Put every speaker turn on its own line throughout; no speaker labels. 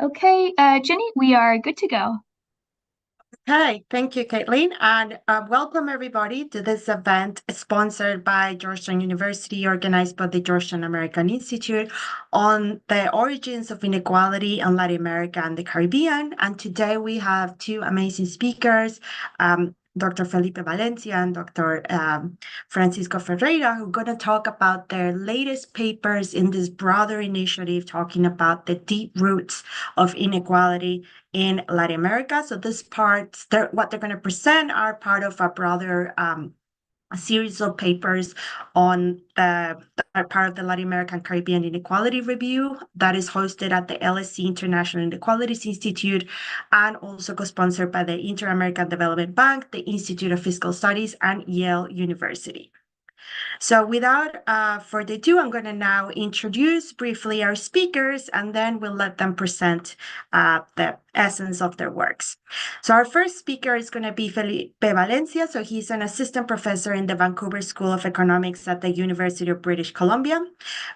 Okay, Jenny, we are good to go.
Hi, thank you, Caitlin, and welcome everybody to this event sponsored by Georgetown University, organized by the Georgetown American Institute on the origins of inequality in Latin America and the Caribbean. And today we have two amazing speakers, Dr. Felipe Valencia and Dr. Francisco Ferreira, who are going to talk about their latest papers in this broader initiative talking about the deep roots of inequality in Latin America. So this part, what they're going to present are part of a broader a series of papers on the part of the Latin American Caribbean Inequality Review that is hosted at the LSE International Inequalities Institute and also co-sponsored by the Inter-American Development Bank, the Institute of Fiscal Studies, and Yale University. So without further ado, I'm going to now introduce briefly our speakers, and then we'll let them present the essence of their works. So our first speaker is going to be Felipe Valencia. So he's an assistant professor in the Vancouver School of Economics at the University of British Columbia.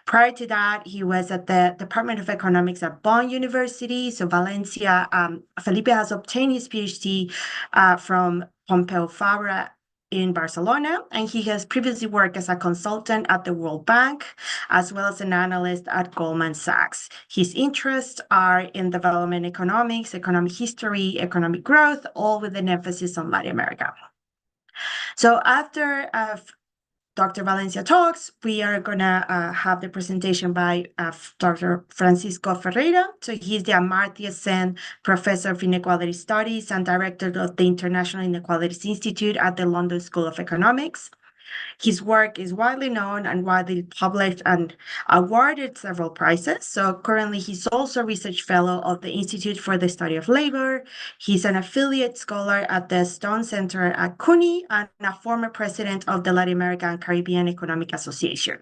Prior to that, he was at the Department of Economics at Bonn University. So Felipe has obtained his PhD from Pompeu Fabra in Barcelona, and he has previously worked as a consultant at the World Bank, as well as an analyst at Goldman Sachs. His interests are in development economics, economic history, economic growth, all with an emphasis on Latin America. So after Dr. Valencia talks, we are going to have the presentation by Dr. Francisco Ferreira. So he's the Amartya Sen Professor of Inequality Studies and Director of the International Inequalities Institute at the London School of Economics. His work is widely known and widely published and awarded several prizes. So currently, he's also a research fellow of the Institute for the Study of Labor. He's an affiliate scholar at the Stone Center at CUNY and a former president of the Latin American Caribbean Economic Association.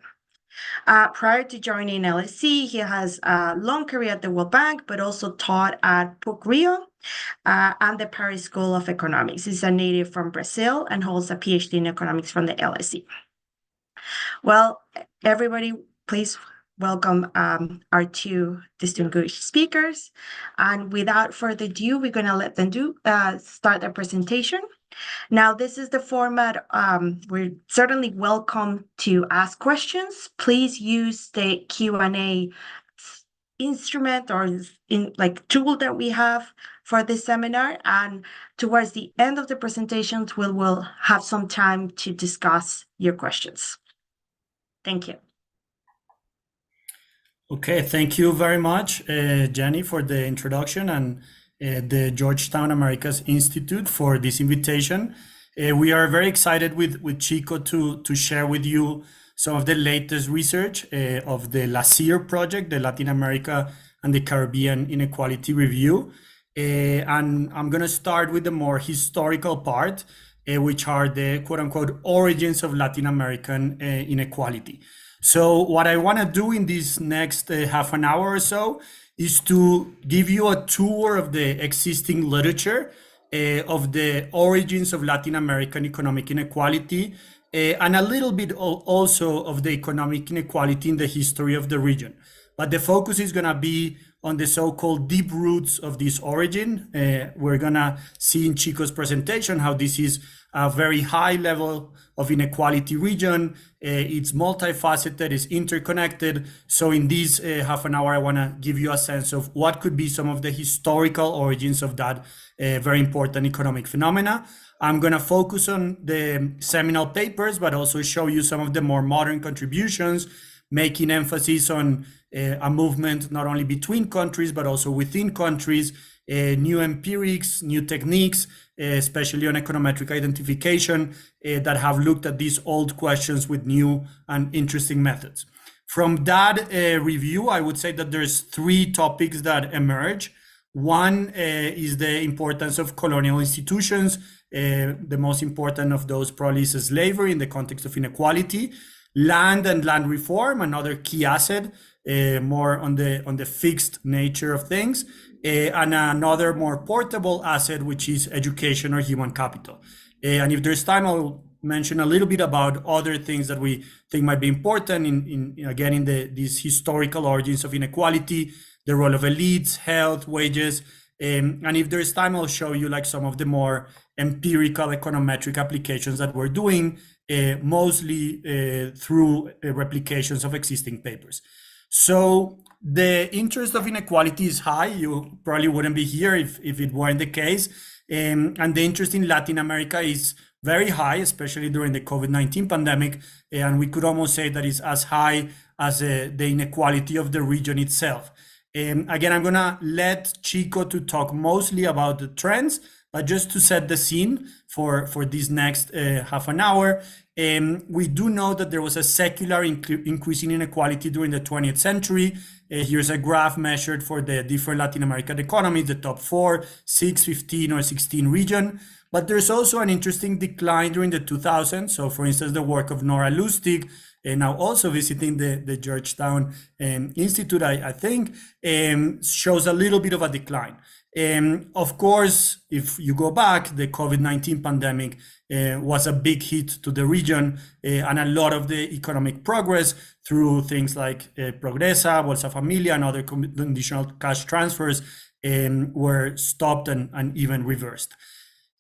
Prior to joining LSE, he has a long career at the World Bank, but also taught at PUC Rio and the Paris School of Economics. He's a native from Brazil and holds a PhD in economics from the LSE. Well, everybody, please welcome our two distinguished speakers. And without further ado, we're going to let them start their presentation. Now, this is the format. We're certainly welcome to ask questions. Please use the Q&A instrument or tool that we have for this seminar. And towards the end of the presentations, we will have some time to discuss your questions. Thank you.
Okay, thank you very much, Jenny, for the introduction and the Georgetown Americas Institute for this invitation. We are very excited with Chico to share with you some of the latest research of the LACIR project, the Latin America and the Caribbean Inequality Review. And I'm going to start with the more historical part, which are the quote unquote origins of Latin American inequality. So what I want to do in this next half an hour or so is to give you a tour of the existing literature of the origins of Latin American economic inequality and a little bit also of the economic inequality in the history of the region. But the focus is going to be on the so-called deep roots of this origin. We're going to see in Chico's presentation how this is a very high level of inequality region. It's multifaceted, it's interconnected. So in this half an hour, I want to give you a sense of what could be some of the historical origins of that very important economic phenomena. I'm going to focus on the seminal papers, but also show you some of the more modern contributions, making emphasis on a movement not only between countries, but also within countries, new empirics, new techniques, especially on econometric identification that have looked at these old questions with new and interesting methods. From that review, I would say that there's three topics that emerge. One is the importance of colonial institutions. The most important of those probably is slavery in the context of inequality. Land and land reform, another key asset, more on the fixed nature of things, and another more portable asset, which is education or human capital. And if there's time, I'll mention a little bit about other things that we think might be important in these historical origins of inequality, the role of elites, health, wages, and if there's time, I'll show you like some of the more empirical econometric applications that we're doing, mostly through replications of existing papers. So the interest of inequality is high. You probably wouldn't be here if it weren't the case. And the interest in Latin America is very high, especially during the COVID-19 pandemic. And we could almost say that it's as high as the inequality of the region itself. Again, I'm gonna let Chico to talk mostly about the trends, but just to set the scene for this next half an hour, we do know that there was a secular increase in inequality during the 20th century. Here's a graph measured for the different Latin American economies, the top 4, 6, 15, or 16 region. But there's also an interesting decline during the 2000s. So for instance, the work of Nora Lustig, now also visiting the Georgetown Institute, I think, shows a little bit of a decline. Of course, if you go back, the COVID-19 pandemic was a big hit to the region, and a lot of the economic progress through things like Progresa, Bolsa Familia, and other conditional cash transfers were stopped and even reversed.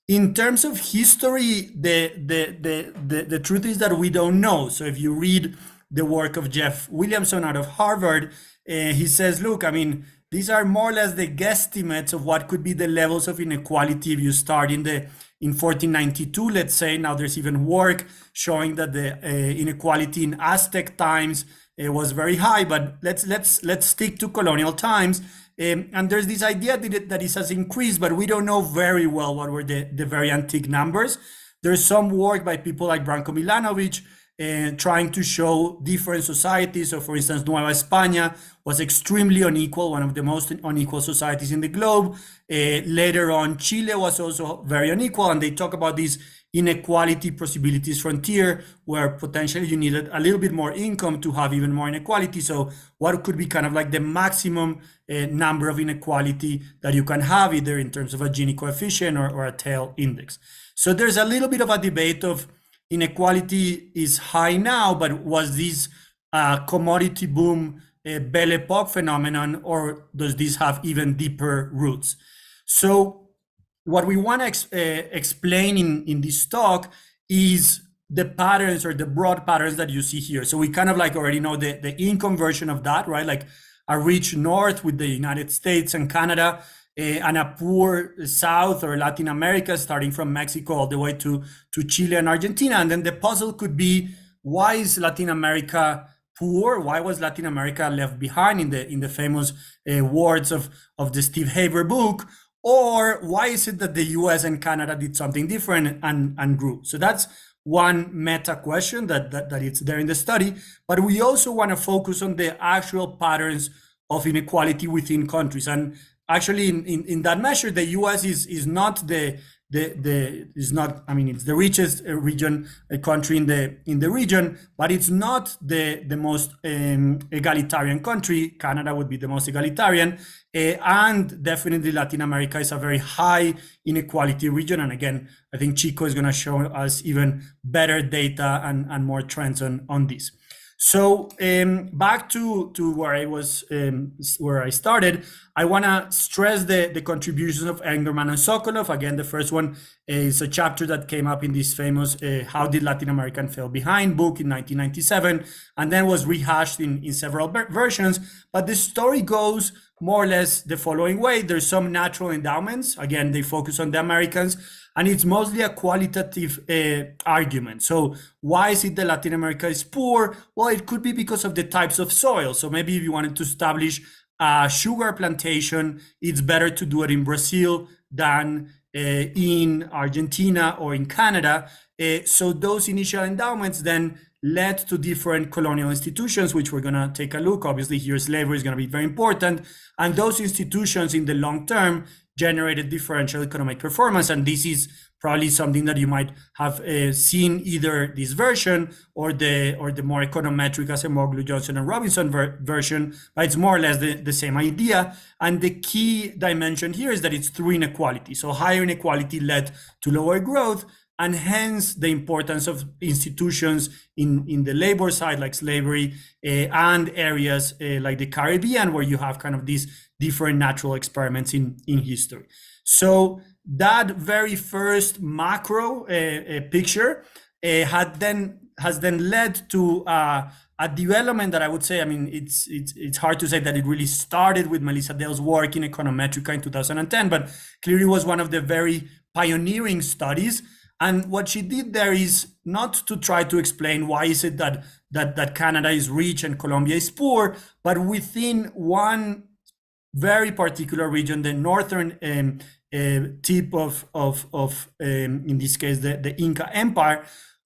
In terms of history, the truth is that we don't know. So if you read the work of Jeff Williamson out of Harvard, he says, look, I mean, these are more or less the guesstimates of what could be the levels of inequality if you start in 1492, let's say. Now there's even work showing that the inequality in Aztec times was very high, but let's stick to colonial times. And there's this idea that it has increased, but we don't know very well what were the very antique numbers. There's some work by people like Branko Milanovic trying to show different societies. So for instance, Nueva España was extremely unequal, one of the most unequal societies in the globe. Later on, Chile was also very unequal, and they talk about these inequality possibilities frontier, where potentially you needed a little bit more income to have even more inequality. So what could be kind of like the maximum number of inequality that you can have, either in terms of a Gini coefficient or a tail index. So there's a little bit of a debate of inequality is high now, but was this commodity boom Belle Epoque phenomenon, or does this have even deeper roots? So what we want to explain in this talk is the patterns, or the broad patterns that you see here. So we kind of like already know the income version of that, right? Like a rich north with the United States and Canada, and a poor South or Latin America, starting from Mexico all the way to Chile and Argentina. And then the puzzle could be, why is Latin America poor? Why was Latin America left behind in the famous words of the Steve Haber book? Or why is it that the US and Canada did something different and grew? So that's one meta question that it's there in the study. But we also want to focus on the actual patterns of inequality within countries. And actually, in that measure, the US is not it's the richest country in the region, but it's not the most egalitarian country. Canada would be the most egalitarian, and definitely Latin America is a very high inequality region. And again, I think Chico is going to show us even better data and more trends on this. So back to where I was, where I started, I want to stress the contributions of Engerman and Sokolov. Again, the first one is a chapter that came up in this famous How Did Latin America Fall Behind book in 1997, and then was rehashed in several versions. But the story goes more or less the following way. There's some natural endowments. Again, they focus on the Americans, and it's mostly a qualitative argument. So why is it that Latin America is poor? Well, it could be because of the types of soil. So maybe if you wanted to establish a sugar plantation, it's better to do it in Brazil than in Argentina or in Canada. So those initial endowments then led to different colonial institutions, which we're going to take a look. Obviously, here slavery is going to be very important. And those institutions in the long term generated differential economic performance. And this is probably something that you might have seen either this version or the more econometric Acemoglu, Johnson, and Robinson version, but it's more or less the same idea. And the key dimension here is that it's through inequality. So higher inequality led to lower growth, and hence the importance of institutions in the labor side, like slavery, and areas like the Caribbean, where you have kind of these different natural experiments in history. So that very first macro picture has then led to a development that I would say, I mean, it's hard to say that it really started with Melissa Dale's work in Econometrica in 2010, but clearly was one of the very pioneering studies. And what she did there is not to try to explain why is it that Canada is rich and Colombia is poor, but within one very particular region, the northern tip of in this case, the Inca Empire,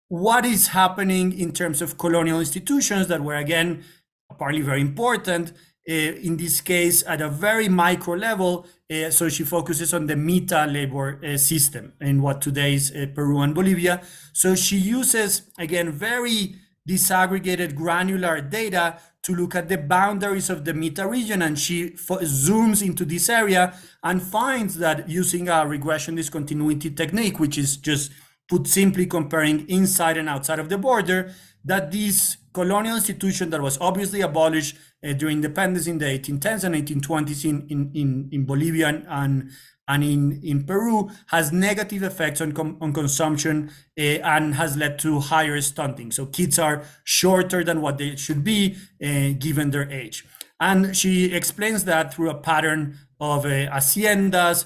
what is happening in terms of colonial institutions that were, again, apparently very important, in this case, at a very micro level. So she focuses on the Mita labor system in what today is Peru and Bolivia. So she uses, again, very disaggregated granular data to look at the boundaries of the Mita region, and she zooms into this area and finds that using a regression discontinuity technique, which is just put simply comparing inside and outside of the border, that this colonial institution that was obviously abolished during independence in the 1810s and 1820s in Bolivia and in Peru has negative effects on consumption and has led to higher stunting. So kids are shorter than what they should be given their age. And she explains that through a pattern of haciendas,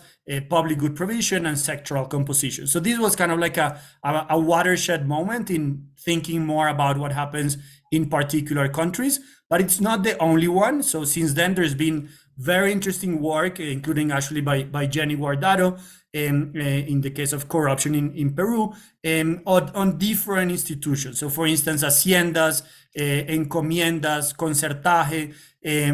public good provision, and sectoral composition. So this was kind of like a watershed moment in thinking more about what happens in particular countries, but it's not the only one. So since then, there's been very interesting work, including actually by Jenny Guardado, in the case of corruption in Peru, on different institutions. So for instance, haciendas, encomiendas, concertaje.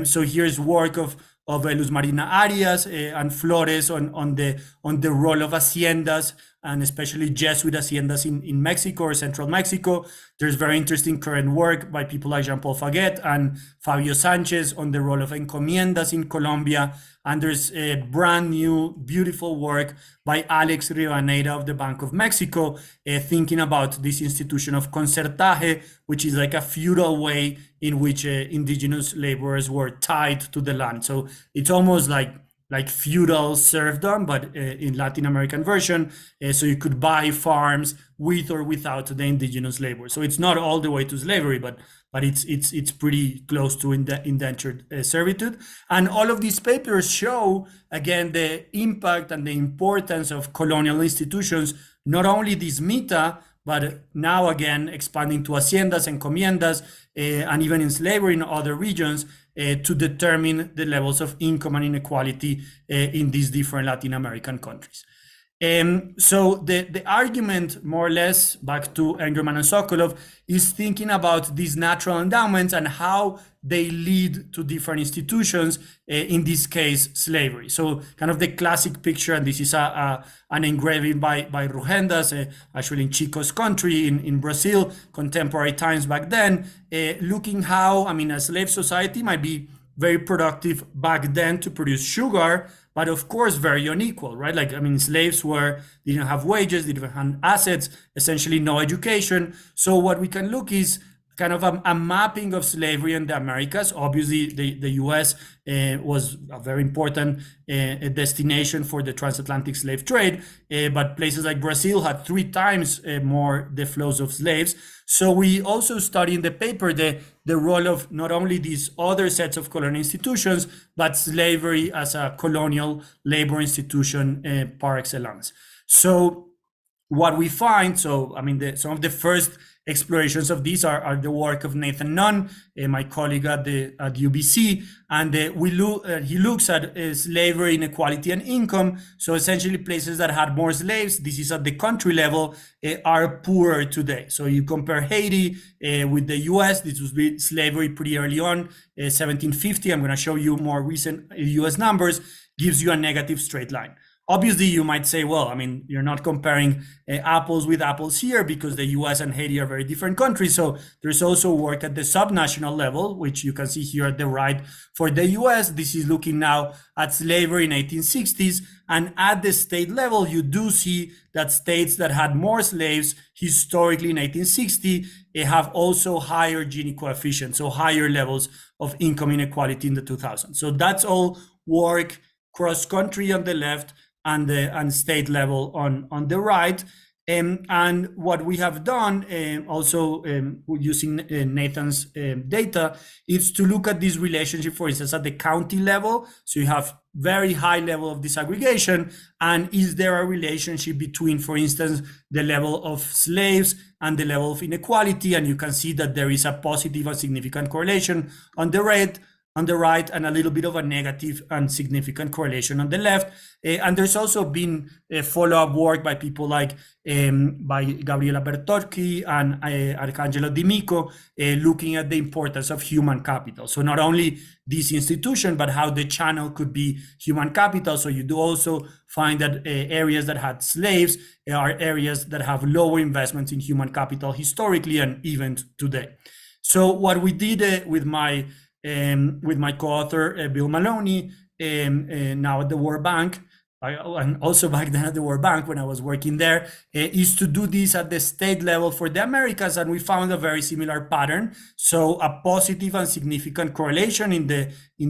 So here's work of Luz Marina Arias and Flores on the role of haciendas, and especially Jesuit haciendas in Mexico or central Mexico. There's very interesting current work by people like Jean-Paul Faguet and Fabio Sanchez on the role of encomiendas in Colombia. And there's a brand new, beautiful work by Alex Rivadeneira of the Bank of Mexico, thinking about this institution of concertaje, which is like a feudal way in which indigenous laborers were tied to the land. So it's almost like feudal serfdom, but in Latin American version. So you could buy farms with or without the indigenous labor. So it's not all the way to slavery, but it's pretty close to indentured servitude. And all of these papers show, again, the impact and the importance of colonial institutions, not only this Mita, but now again expanding to haciendas, encomiendas, and even in slavery in other regions, to determine the levels of income and inequality in these different Latin American countries. So the argument, more or less, back to Engerman and Sokolov, is thinking about these natural endowments and how they lead to different institutions, in this case, slavery. So kind of the classic picture, and this is an engraving by Rugendas, actually in Chico's country in Brazil, contemporary times back then, looking how, I mean, a slave society might be very productive back then to produce sugar, but of course very unequal, right? Like, I mean, slaves didn't have wages, they didn't have assets, essentially no education. So what we can look is kind of a mapping of slavery in the Americas. Obviously, the US was a very important destination for the transatlantic slave trade, but places like Brazil had 3 times more the flows of slaves. So we also study in the paper the role of not only these other sets of colonial institutions, but slavery as a colonial labor institution par excellence. So what we find, so I mean, some of the first explorations of these are the work of Nathan Nunn, my colleague at UBC, and he looks at slavery, inequality, and income. So essentially, places that had more slaves, this is at the country level, are poorer today. So you compare Haiti with the US. This was slavery pretty early on, 1750. I'm going to show you more recent US numbers, gives you a negative straight line. Obviously, you might say, well, I mean, you're not comparing apples with apples here because the US and Haiti are very different countries. So there's also work at the subnational level, which you can see here at the right for the US. This is looking now at slavery in 1860s. And at the state level, you do see that states that had more slaves historically in 1860 have also higher Gini coefficients, so higher levels of income inequality in the 2000s. So that's all work cross-country on the left and state level on the right. And what we have done, also using Nathan's data, is to look at this relationship, for instance, at the county level. So you have very high level of disaggregation. And is there a relationship between, for instance, the level of slaves and the level of inequality? And you can see that there is a positive and significant correlation on the right, and a little bit of a negative and significant correlation on the left. And there's also been follow-up work by people like by Gabriela Bertocchi and Arcangelo Di Mico, looking at the importance of human capital. So not only this institution, but how the channel could be human capital. So you do also find that areas that had slaves are areas that have lower investments in human capital historically and even today. So what we did with my co-author Bill Maloney, now at the World Bank, and also back then at the World Bank when I was working there, is to do this at the state level for the Americas, and we found a very similar pattern. So a positive and significant correlation in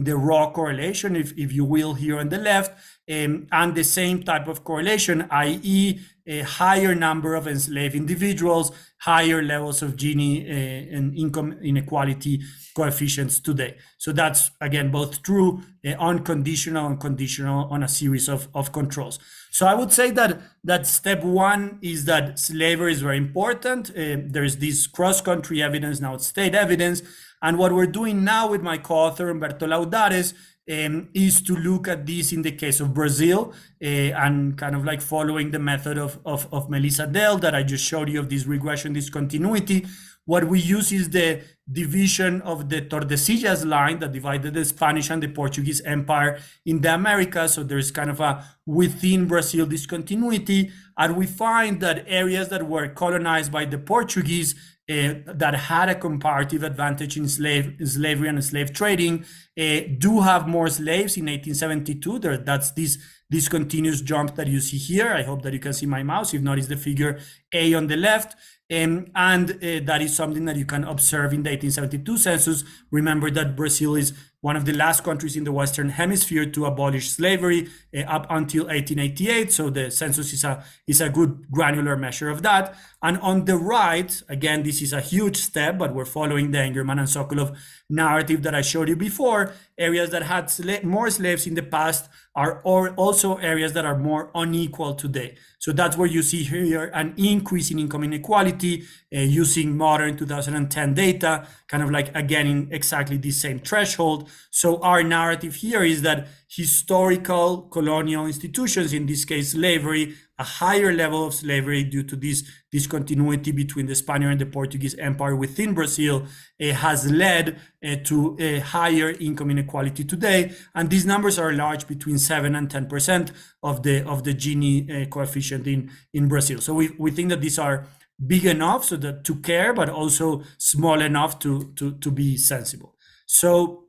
the raw correlation, if you will, here on the left, and the same type of correlation, i.e., a higher number of enslaved individuals, higher levels of Gini and income inequality coefficients today. So that's, again, both true, unconditional and conditional on a series of controls. So I would say that step one is that slavery is very important. There's this cross-country evidence, now it's state evidence. And what we're doing now with my co-author, Humberto Laudares, is to look at this in the case of Brazil, and kind of like following the method of Melissa Dell that I just showed you, of this regression discontinuity. What we use is the division of the Tordesillas line that divided the Spanish and the Portuguese Empire in the Americas. So there's kind of a within Brazil discontinuity. And we find that areas that were colonized by the Portuguese, that had a comparative advantage in slavery and slave trading, do have more slaves in 1872. That's this continuous jump that you see here. I hope that you can see my mouse. If not, it's the figure A on the left. And that is something that you can observe in the 1872 census. Remember that Brazil is one of the last countries in the Western Hemisphere to abolish slavery up until 1888. So the census is a good granular measure of that. And on the right, again, this is a huge step, but we're following the Engerman and Sokolov narrative that I showed you before. Areas that had more slaves in the past are also areas that are more unequal today. So that's where you see here an increase in income inequality using modern 2010 data, kind of like, again, in exactly the same threshold. So our narrative here is that historical colonial institutions, in this case slavery, a higher level of slavery due to this discontinuity between the Spanish and the Portuguese Empire within Brazil, has led to a higher income inequality today. And these numbers are large, between 7 and 10% of the Gini coefficient in Brazil. So we think that these are big enough so that to care, but also small enough to be sensible. So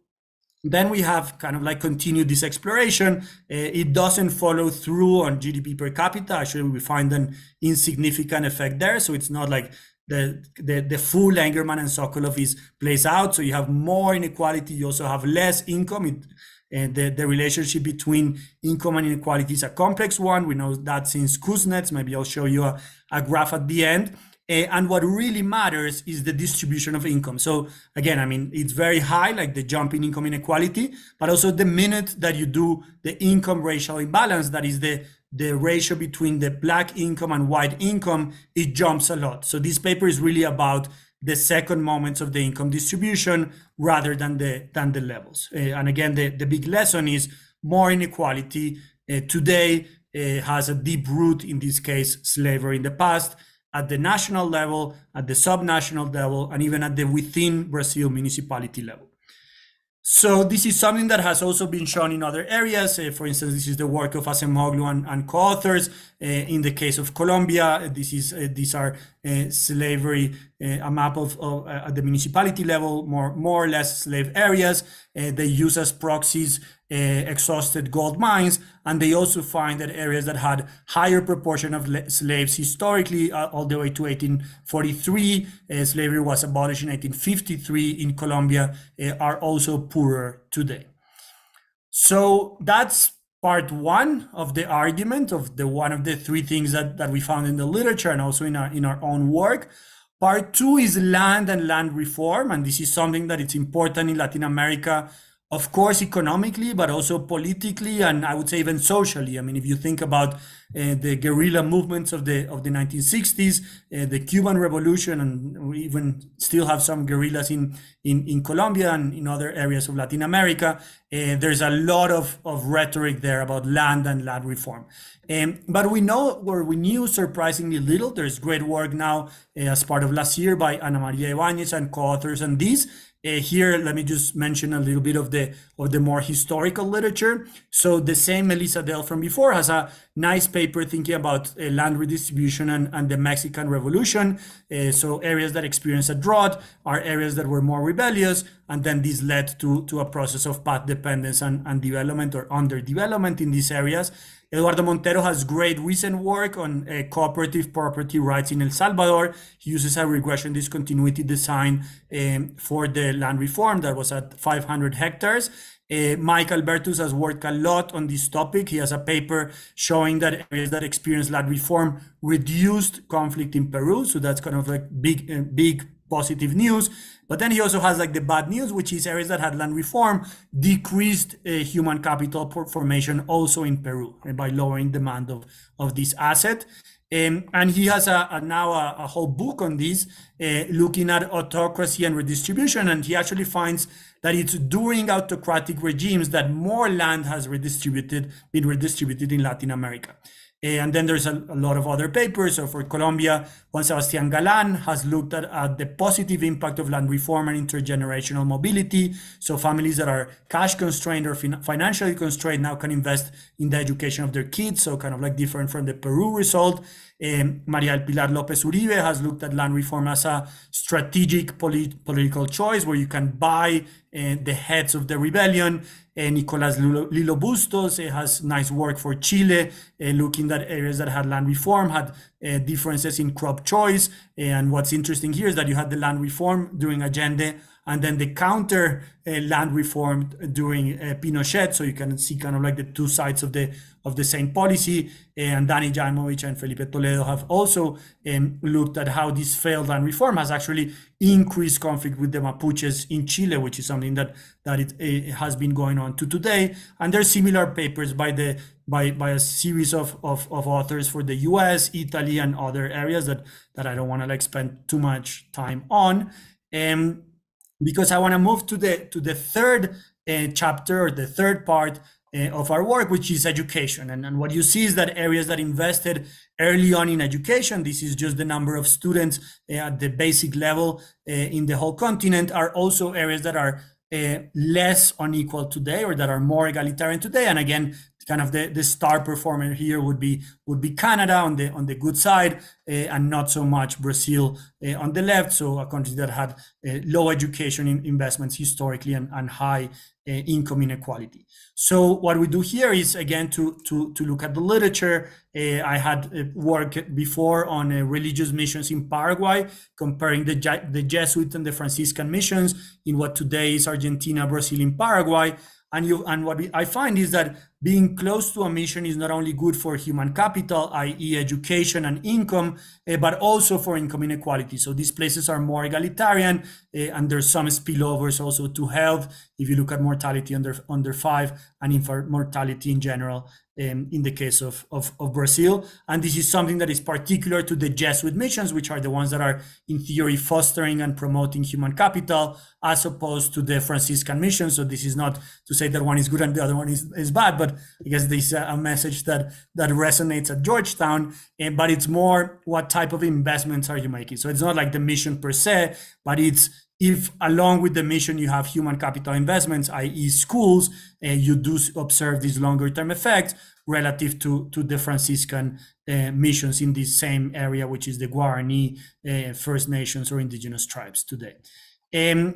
then we have kind of like continued this exploration. It doesn't follow through on GDP per capita. Actually, we find an insignificant effect there. So it's not like the full Engerman and Sokolov plays out. So you have more inequality. You also have less income. The relationship between income and inequality is a complex one. We know that since Kuznets. Maybe I'll show you a graph at the end. And what really matters is the distribution of income. So again, I mean, it's very high, like the jump in income inequality, but also the minute that you do the income racial imbalance, that is the ratio between the Black income and white income, it jumps a lot. So this paper is really about the second moments of the income distribution rather than the levels. And again, the big lesson is more inequality today has a deep root, in this case, slavery in the past, at the national level, at the subnational level, and even at the within Brazil municipality level. So this is something that has also been shown in other areas. For instance, this is the work of Acemoglu and co-authors. In the case of Colombia, these are slavery, a map of at the municipality level, more or less slave areas. They use as proxies exhausted gold mines, and they also find that areas that had higher proportion of slaves historically, all the way to 1843, slavery was abolished in 1853 in Colombia, are also poorer today. So that's part one of the argument of one of the three things that we found in the literature and also in our own work. Part two is land and land reform, and this is something that it's important in Latin America, of course, economically, but also politically, and I would say even socially. I mean, if you think about the guerrilla movements of the 1960s, the Cuban Revolution, and we even still have some guerrillas in Colombia and in other areas of Latin America, there's a lot of rhetoric there about land and land reform. But we knew surprisingly little. There's great work now as part of last year by Ana Maria Ibáñez and co-authors on this. Here, let me just mention a little bit of the more historical literature. So the same Melissa Dell from before has a nice paper thinking about land redistribution and the Mexican Revolution. So areas that experienced a drought are areas that were more rebellious, and then this led to a process of path dependence and development or underdevelopment in these areas. Eduardo Montero has great recent work on cooperative property rights in El Salvador. He uses a regression discontinuity design for the land reform that was at 500 hectares. Mike Albertus has worked a lot on this topic. He has a paper showing that areas that experienced land reform reduced conflict in Peru. So that's kind of like big positive news. But then he also has like the bad news, which is areas that had land reform decreased human capital formation also in Peru by lowering demand of this asset. And he has now a whole book on this, looking at autocracy and redistribution. And he actually finds that it's during autocratic regimes that more land has been redistributed in Latin America. And then there's a lot of other papers. So for Colombia, Juan Sebastián Galán has looked at the positive impact of land reform and intergenerational mobility. So families that are cash constrained or financially constrained now can invest in the education of their kids. So kind of like different from the Peru result. Maria del Pilar López Uribe has looked at land reform as a strategic political choice where you can buy the heads of the rebellion. Nicolás Lilo Bustos has nice work for Chile, looking at areas that had land reform, had differences in crop choice. And what's interesting here is that you had the land reform during Allende and then the counter land reform during Pinochet. So you can see kind of like the two sides of the same policy. And Dani Jaimovich and Felipe Toledo have also looked at how this failed land reform has actually increased conflict with the Mapuches in Chile, which is something that it has been going on to today. And there's similar papers by a series of authors for the US, Italy, and other areas that I don't want to like spend too much time on. Because I want to move to the third chapter, or the third part of our work, which is education. And what you see is that areas that invested early on in education, this is just the number of students at the basic level in the whole continent, are also areas that are less unequal today, or that are more egalitarian today. And again, kind of the star performer here would be Canada on the good side, and not so much Brazil on the left. So a country that had low education investments historically and high income inequality. So what we do here is, again, to look at the literature. I had worked before on religious missions in Paraguay, comparing the Jesuit and the Franciscan missions in what today is Argentina, Brazil, and Paraguay. And what I find is that being close to a mission is not only good for human capital, i.e. education and income, but also for income inequality. So these places are more egalitarian, and there's some spillovers also to health. If you look at mortality under 5 and infant mortality in general, in the case of Brazil. And this is something that is particular to the Jesuit missions, which are the ones that are in theory fostering and promoting human capital, as opposed to the Franciscan mission. So this is not to say that one is good and the other one is bad, but I guess this is a message that resonates at Georgetown, but it's more what type of investments are you making. So it's not like the mission per se, but it's if along with the mission you have human capital investments, i.e. schools, you do observe these longer term effects relative to the Franciscan missions in this same area, which is the Guarani, First Nations or indigenous tribes today.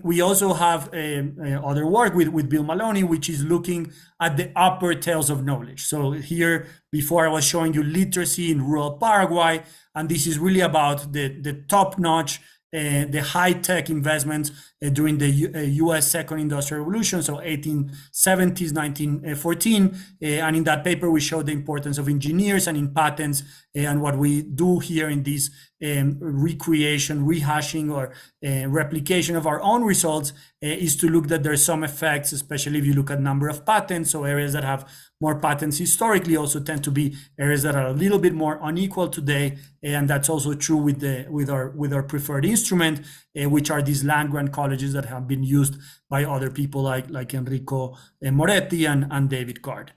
We also have other work with Bill Maloney, which is looking at the upper tails of knowledge. So here, before I was showing you literacy in rural Paraguay, and this is really about the top-notch, the high-tech investments during the U.S. Second Industrial Revolution, so 1870s, 1914. And in that paper, we show the importance of engineers and in patents. And what we do here in this recreation, rehashing, or replication of our own results is to look that there's some effects, especially if you look at number of patents. So areas that have more patents historically also tend to be areas that are a little bit more unequal today, and that's also true with our preferred instrument, which are these land grant colleges that have been used by other people like Enrico Moretti and David Card.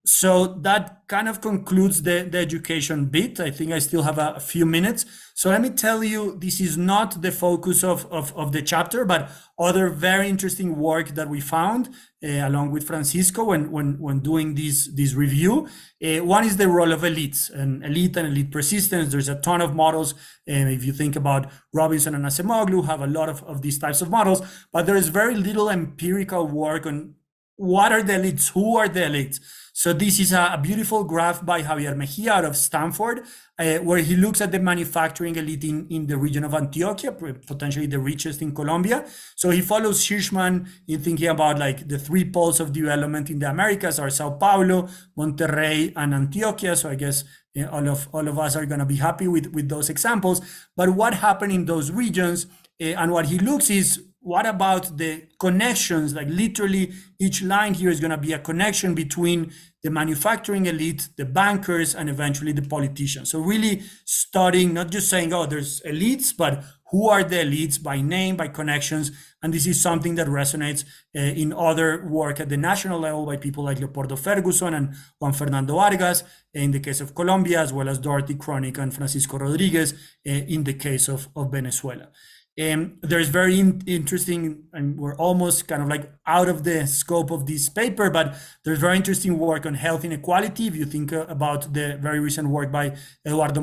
So that kind of concludes the education bit. I think I still have a few minutes. So let me tell you, this is not the focus of the chapter, but other very interesting work that we found along with Francisco when doing this review. One is the role of elites and elite persistence. There's a ton of models. If you think about Robinson and Acemoglu, have a lot of these types of models, but there is very little empirical work on what are the elites, who are the elites. So this is a beautiful graph by Javier Mejia out of Stanford, where he looks at the manufacturing elite in the region of Antioquia, potentially the richest in Colombia. So he follows Hirschman in thinking about like the three poles of development in the Americas are Sao Paulo, Monterrey, and Antioquia. So I guess all of us are going to be happy with those examples. But what happened in those regions, and what he looks is, what about the connections? Like literally each line here is going to be a connection between the manufacturing elite, the bankers, and eventually the politicians. So really studying, not just saying, oh, there's elites, but who are the elites by name, by connections. And this is something that resonates in other work at the national level by people like Leopoldo Ferguson and Juan Fernando Vargas, in the case of Colombia, as well as Dorothy Cronic and Francisco Rodriguez in the case of Venezuela. There's very interesting, and we're almost kind of like out of the scope of this paper, but there's very interesting work on health inequality. If you think about the very recent work by Eduardo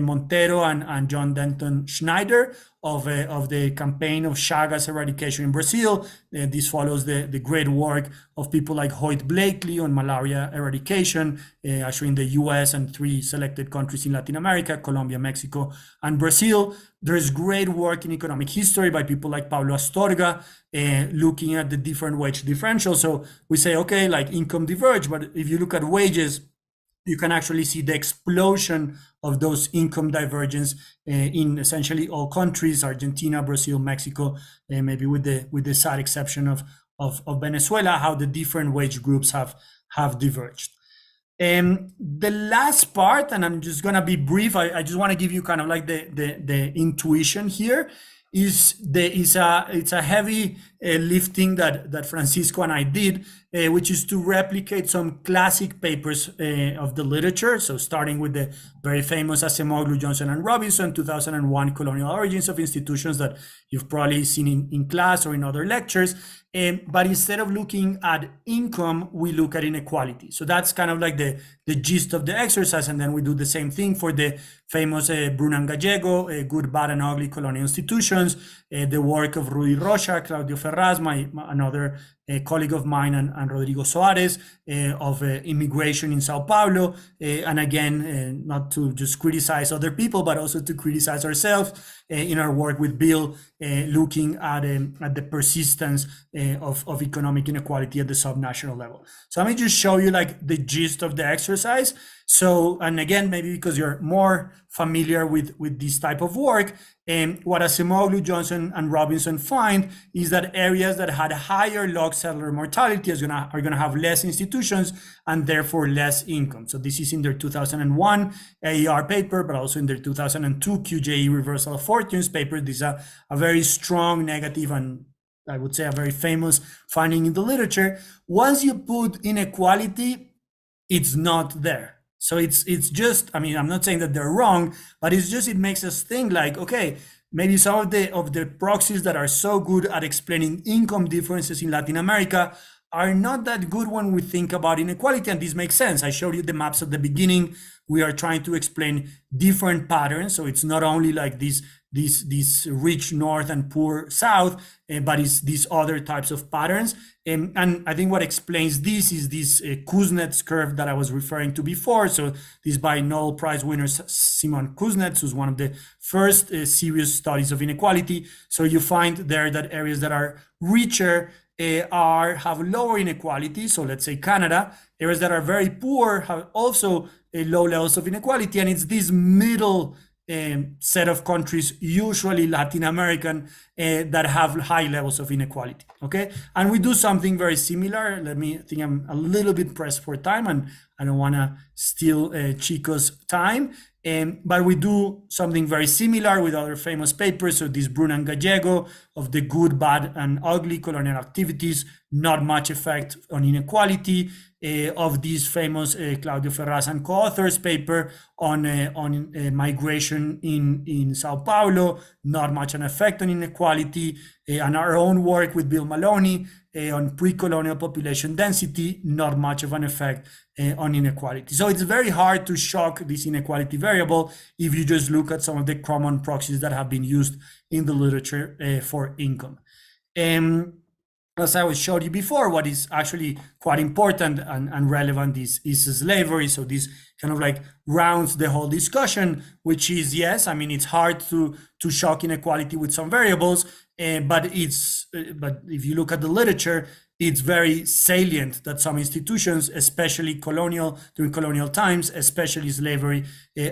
Montero and John Denton Schneider of the campaign of Chagas eradication in Brazil. This follows the great work of people like Hoyt Blakely on malaria eradication, actually in the US and 3 selected countries in Latin America, Colombia, Mexico, and Brazil. There's great work in economic history by people like Pablo Astorga, looking at the different wage differentials. So we say, okay, like income diverge, but if you look at wages, you can actually see the explosion of those income divergence in essentially all countries: Argentina, Brazil, Mexico, maybe with the sad exception of Venezuela, how the different wage groups have diverged. The last part, and I'm just gonna be brief, I just want to give you kind of like the intuition here, it's a heavy lifting that Francisco and I did, which is to replicate some classic papers of the literature. So starting with the very famous Acemoglu, Johnson and Robinson, 2001 Colonial Origins of Institutions that you've probably seen in class or in other lectures. But instead of looking at income, we look at inequality. So that's kind of like the gist of the exercise. And then we do the same thing for the famous Brunan Gallego, Good, Bad, and Ugly Colonial Institutions, the work of Rudy Rocha, Claudio Ferraz, another colleague of mine, and Rodrigo Soares of immigration in Sao Paulo. And again, not to just criticize other people, but also to criticize ourselves in our work with Bill, looking at the persistence of economic inequality at the subnational level. So let me just show you like the gist of the exercise. So, and again, maybe because you're more familiar with this type of work, what Acemoglu, Johnson, and Robinson find is that areas that had higher log settler mortality are gonna have less institutions and therefore less income. So this is in their 2001 AER paper, but also in their 2002 QJE Reversal of Fortunes paper. This is a very strong negative, and I would say a very famous finding in the literature. Once you put inequality, it's not there. So it's just, I mean, I'm not saying that they're wrong, but it's just, it makes us think like, okay, maybe some of the proxies that are so good at explaining income differences in Latin America are not that good when we think about inequality, and this makes sense. I showed you the maps at the beginning. We are trying to explain different patterns, so it's not only like this rich north and poor south, but it's these other types of patterns. And I think what explains this is this Kuznets curve that I was referring to before. So this by Nobel Prize winner Simon Kuznets, who's one of the first serious studies of inequality. So you find there that areas that are richer have lower inequality. So let's say Canada. Areas that are very poor have also low levels of inequality, and it's this middle set of countries, usually Latin American, that have high levels of inequality. Okay, and we do something very similar. I think I'm a little bit pressed for time, and I don't want to steal Chico's time. But we do something very similar with other famous papers. So this Brun and Gallego of the good, bad, and ugly colonial activities, not much effect on inequality. Of these famous Claudio Ferraz and co-authors paper on migration in Sao Paulo, not much an effect on inequality, and our own work with Bill Maloney on pre-colonial population density, not much of an effect on inequality. So it's very hard to shock this inequality variable if you just look at some of the common proxies that have been used in the literature for income. As I showed you before, what is actually quite important and relevant is slavery. So this kind of like rounds the whole discussion, which is, yes, I mean, it's hard to shock inequality with some variables, but if you look at the literature, it's very salient that some institutions, especially during colonial times, especially slavery,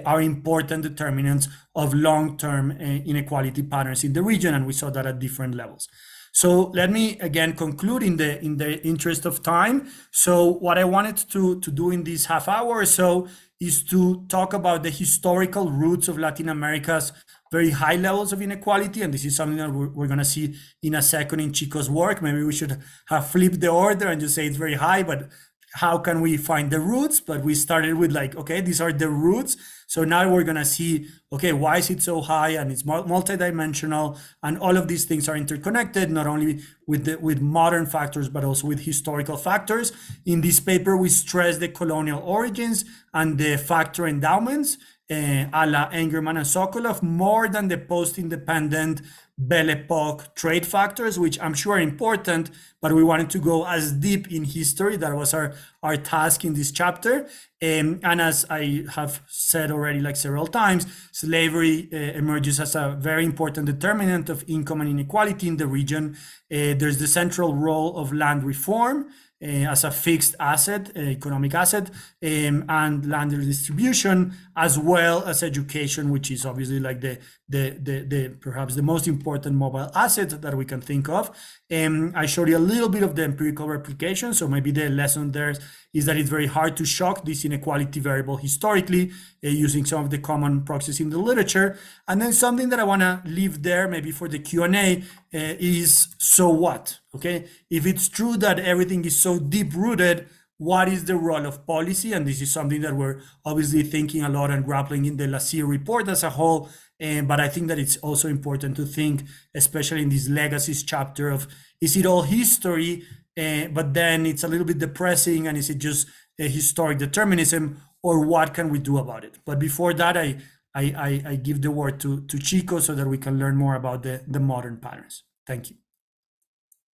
are important determinants of long-term inequality patterns in the region, and we saw that at different levels. So let me again conclude in the interest of time. So what I wanted to do in this half hour or so is to talk about the historical roots of Latin America's very high levels of inequality. And this is something that we're going to see in a second in Chico's work. Maybe we should have flipped the order and just say it's very high, but how can we find the roots? But we started with like, okay, these are the roots. So now we're going to see, okay, why is it so high? And it's multidimensional, and all of these things are interconnected, not only with modern factors, but also with historical factors. In this paper, we stress the colonial origins and the factor endowments, a la Engerman and Sokolov, more than the post-independent Belle Epoque trade factors, which I'm sure are important, but we wanted to go as deep in history. That was our task in this chapter. And as I have said already like several times, slavery emerges as a very important determinant of income and inequality in the region. There's the central role of land reform as a fixed asset, economic asset, and land redistribution, as well as education, which is obviously like the perhaps the most important mobile asset that we can think of. I showed you a little bit of the empirical replication, so maybe the lesson there is that it's very hard to shock this inequality variable historically using some of the common proxies in the literature. And then something that I want to leave there maybe for the Q&A is, so what? Okay, if it's true that everything is so deep-rooted, what is the role of policy? And this is something that we're obviously thinking a lot and grappling in the Lassier report as a whole. But I think that it's also important to think, especially in this legacies chapter, of is it all history, but then it's a little bit depressing, and is it just a historic determinism, or what can we do about it? But before that, I give the word to Chico so that we can learn more about the modern patterns. Thank you.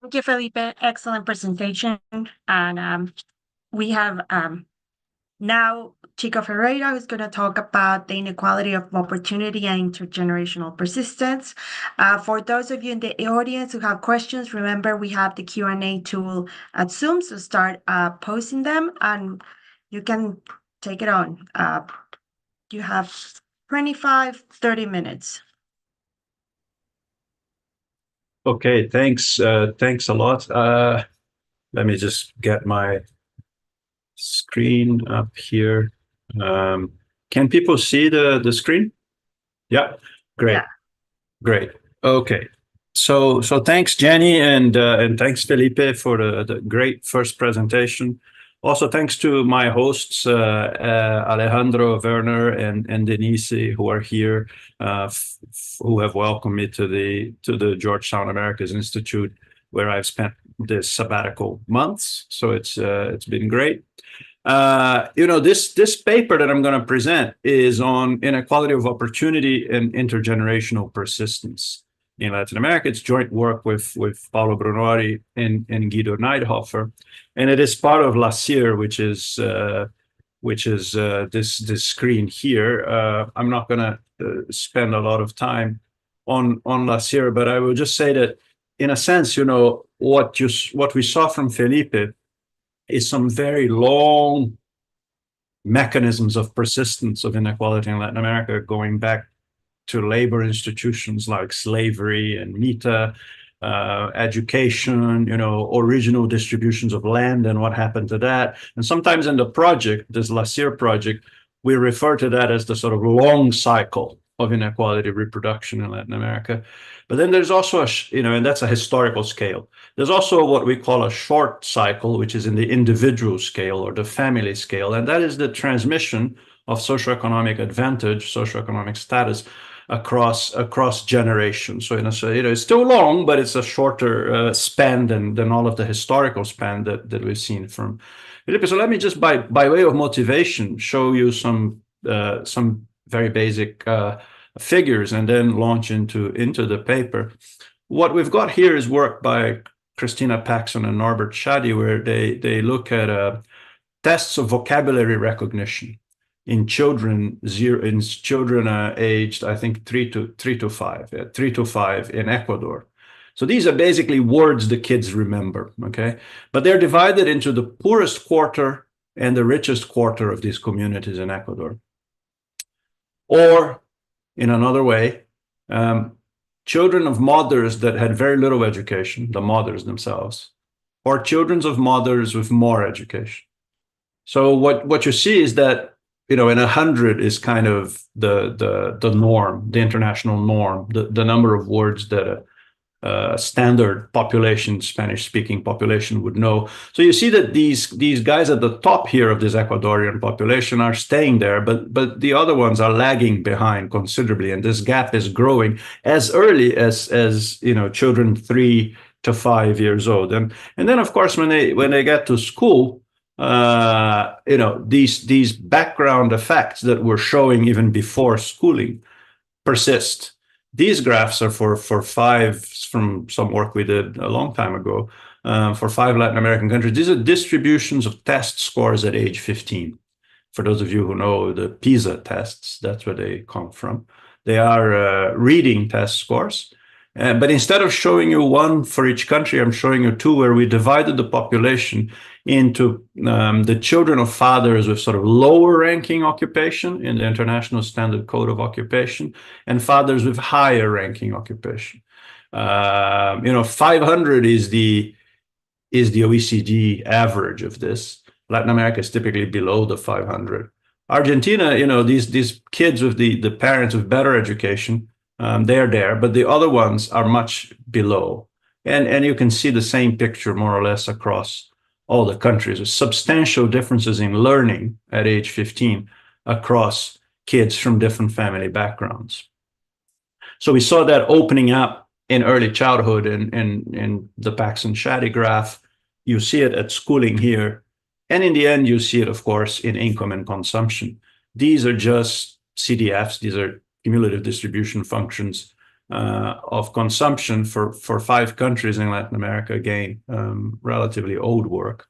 Thank you, Felipe. Excellent presentation. And we have now Chico Ferreira, who's going to talk about the inequality of opportunity and intergenerational persistence. For those of you in the audience who have questions, remember we have the Q&A tool at Zoom, so start posting them, and you can take it on. You have 25-30 minutes.
Okay, thanks. Thanks a lot. Let me just get my screen up here. Can people see the screen? Yeah, great.
Yeah.
Great. Okay. So thanks, Jenny, and thanks, Felipe, for the great first presentation. Also, thanks to my hosts, Alejandro, Werner, and Denise, who are here, who have welcomed me to the Georgetown Americas Institute, where I've spent this sabbatical months. So it's been great. This paper that I'm going to present is on inequality of opportunity and intergenerational persistence in Latin America. It's joint work with Paulo Brunori and Guido Neidhofer, and it is part of LACIR, which is this screen here. I'm not going to spend a lot of time on LACIR, but I will just say that, in a sense, what we saw from Felipe is some very long mechanisms of persistence of inequality in Latin America, going back to labor institutions like slavery and NITA, education, original distributions of land and what happened to that. And sometimes in the project, this LACIR project, we refer to that as the sort of long cycle of inequality reproduction in Latin America. But then there's also, and that's a historical scale. There's also what we call a short cycle, which is in the individual scale or the family scale. And that is the transmission of socioeconomic advantage, socioeconomic status across generations. So it's still long, but it's a shorter span than all of the historical span that we've seen from Felipe. So let me just, by way of motivation, show you some very basic figures and then launch into the paper. What we've got here is work by Christina Paxson and Norbert Schady, where they look at tests of vocabulary recognition in children aged, I think, 3 to 5 in Ecuador. So these are basically words the kids remember, okay? But they're divided into the poorest quarter and the richest quarter of these communities in Ecuador. Or, in another way, children of mothers that had very little education, the mothers themselves, or children of mothers with more education. So what you see is that, in 100 is kind of the norm, the international norm, the number of words that a standard population, Spanish-speaking population, would know. So you see that these guys at the top here of this Ecuadorian population are staying there, but the other ones are lagging behind considerably, and this gap is growing as early as children 3 to 5 years old, and then of course when they get to school, these background effects that we're showing even before schooling persist. These graphs are for 5, from some work we did a long time ago, for 5 Latin American countries. These are distributions of test scores at age 15. For those of you who know the PISA tests, that's where they come from. They are reading test scores. But instead of showing you 1 for each country, I'm showing you 2 where we divided the population into the children of fathers with sort of lower ranking occupation in the International Standard Code of Occupation, and fathers with higher ranking occupation. 500 is the OECD average of this. Latin America is typically below the 500. Argentina, these kids with the parents with better education, they're there, but the other ones are much below. And you can see the same picture more or less across all the countries, with substantial differences in learning at age 15 across kids from different family backgrounds. So we saw that opening up in early childhood in the Paxson-Schady graph. You see it at schooling here. And in the end, you see it, of course, in income and consumption. These are just CDFs. These are cumulative distribution functions of consumption for 5 countries in Latin America. Again, relatively old work.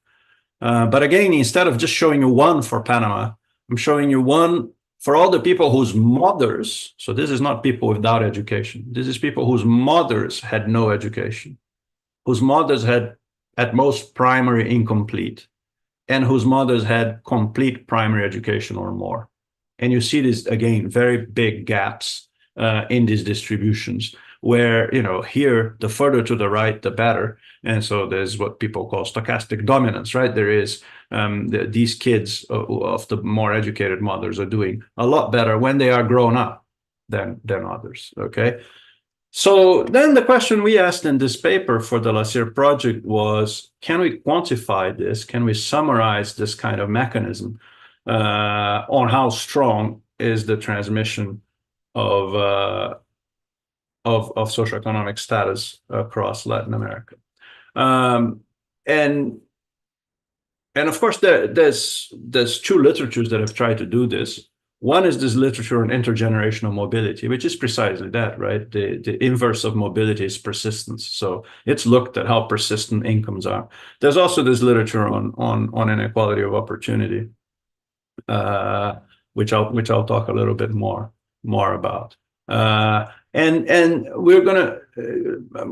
But again, instead of just showing you 1 for Panama, I'm showing you 1 for all the people whose mothers, so this is not people without education, this is people whose mothers had no education, whose mothers had at most primary incomplete, and whose mothers had complete primary education or more. And you see this, again, very big gaps in these distributions where, here, the further to the right, the better. And so there's what people call stochastic dominance, right? There is these kids of the more educated mothers are doing a lot better when they are grown up than others, okay? So then the question we asked in this paper for the LASIR project was, can we quantify this? Can we summarize this kind of mechanism on how strong is the transmission of socioeconomic status across Latin America? And of course, there's two literatures that have tried to do this. One is this literature on intergenerational mobility, which is precisely that, right? The inverse of mobility is persistence. So it's looked at how persistent incomes are. There's also this literature on inequality of opportunity, which I'll talk a little bit more about. And I'm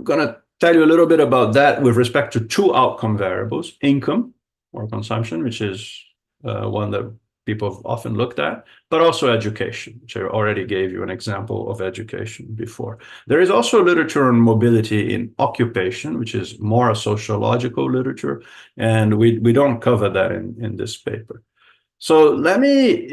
gonna tell you a little bit about that with respect to two outcome variables: income or consumption, which is one that people have often looked at, but also education, which I already gave you an example of education before. There is also literature on mobility in occupation, which is more a sociological literature, and we don't cover that in this paper. So let me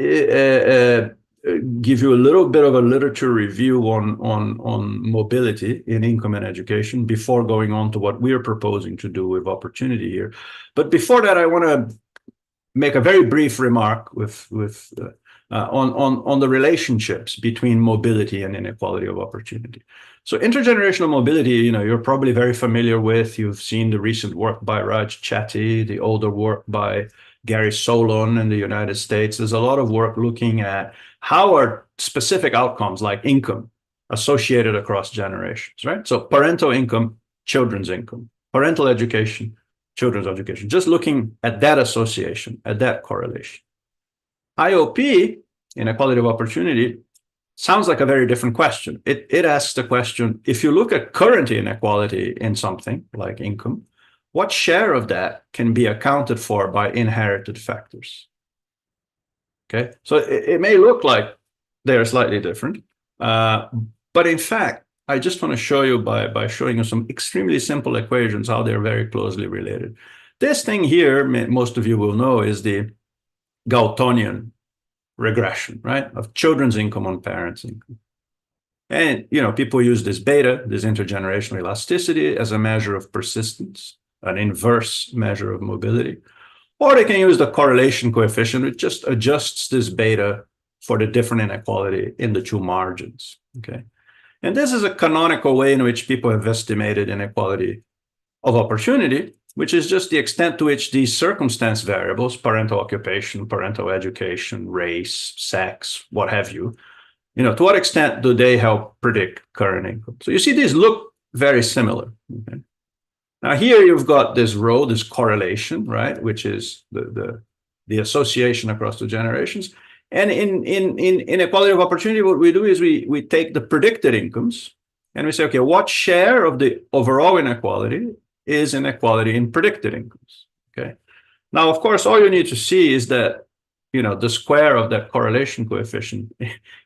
give you a little bit of a literature review on mobility in income and education before going on to what we're proposing to do with opportunity here. But before that, I want to make a very brief remark on the relationships between mobility and inequality of opportunity. So intergenerational mobility, you're probably very familiar with. You've seen the recent work by Raj Chetty, the older work by Gary Solon in the United States. There's a lot of work looking at how are specific outcomes like income associated across generations, right? So parental income, children's income, parental education, children's education, just looking at that association, at that correlation. IOP, inequality of opportunity, sounds like a very different question. It asks the question, if you look at current inequality in something like income, what share of that can be accounted for by inherited factors? Okay, so it may look like they're slightly different, but in fact, I just want to show you by showing you some extremely simple equations how they're very closely related. This thing here, most of you will know, is the Galtonian regression, right, of children's income on parents' income. And, people use this beta, this intergenerational elasticity, as a measure of persistence, an inverse measure of mobility. Or they can use the correlation coefficient, which just adjusts this beta for the different inequality in the two margins, okay? And this is a canonical way in which people have estimated inequality of opportunity, which is just the extent to which these circumstance variables, parental occupation, parental education, race, sex, what have you, to what extent do they help predict current income? So you see, these look very similar. Okay? Now here you've got this row, this correlation, right, which is the association across the generations. And in inequality of opportunity, what we do is we take the predicted incomes and we say, okay, what share of the overall inequality is inequality in predicted incomes? Okay. Now, of course, all you need to see is that, the square of that correlation coefficient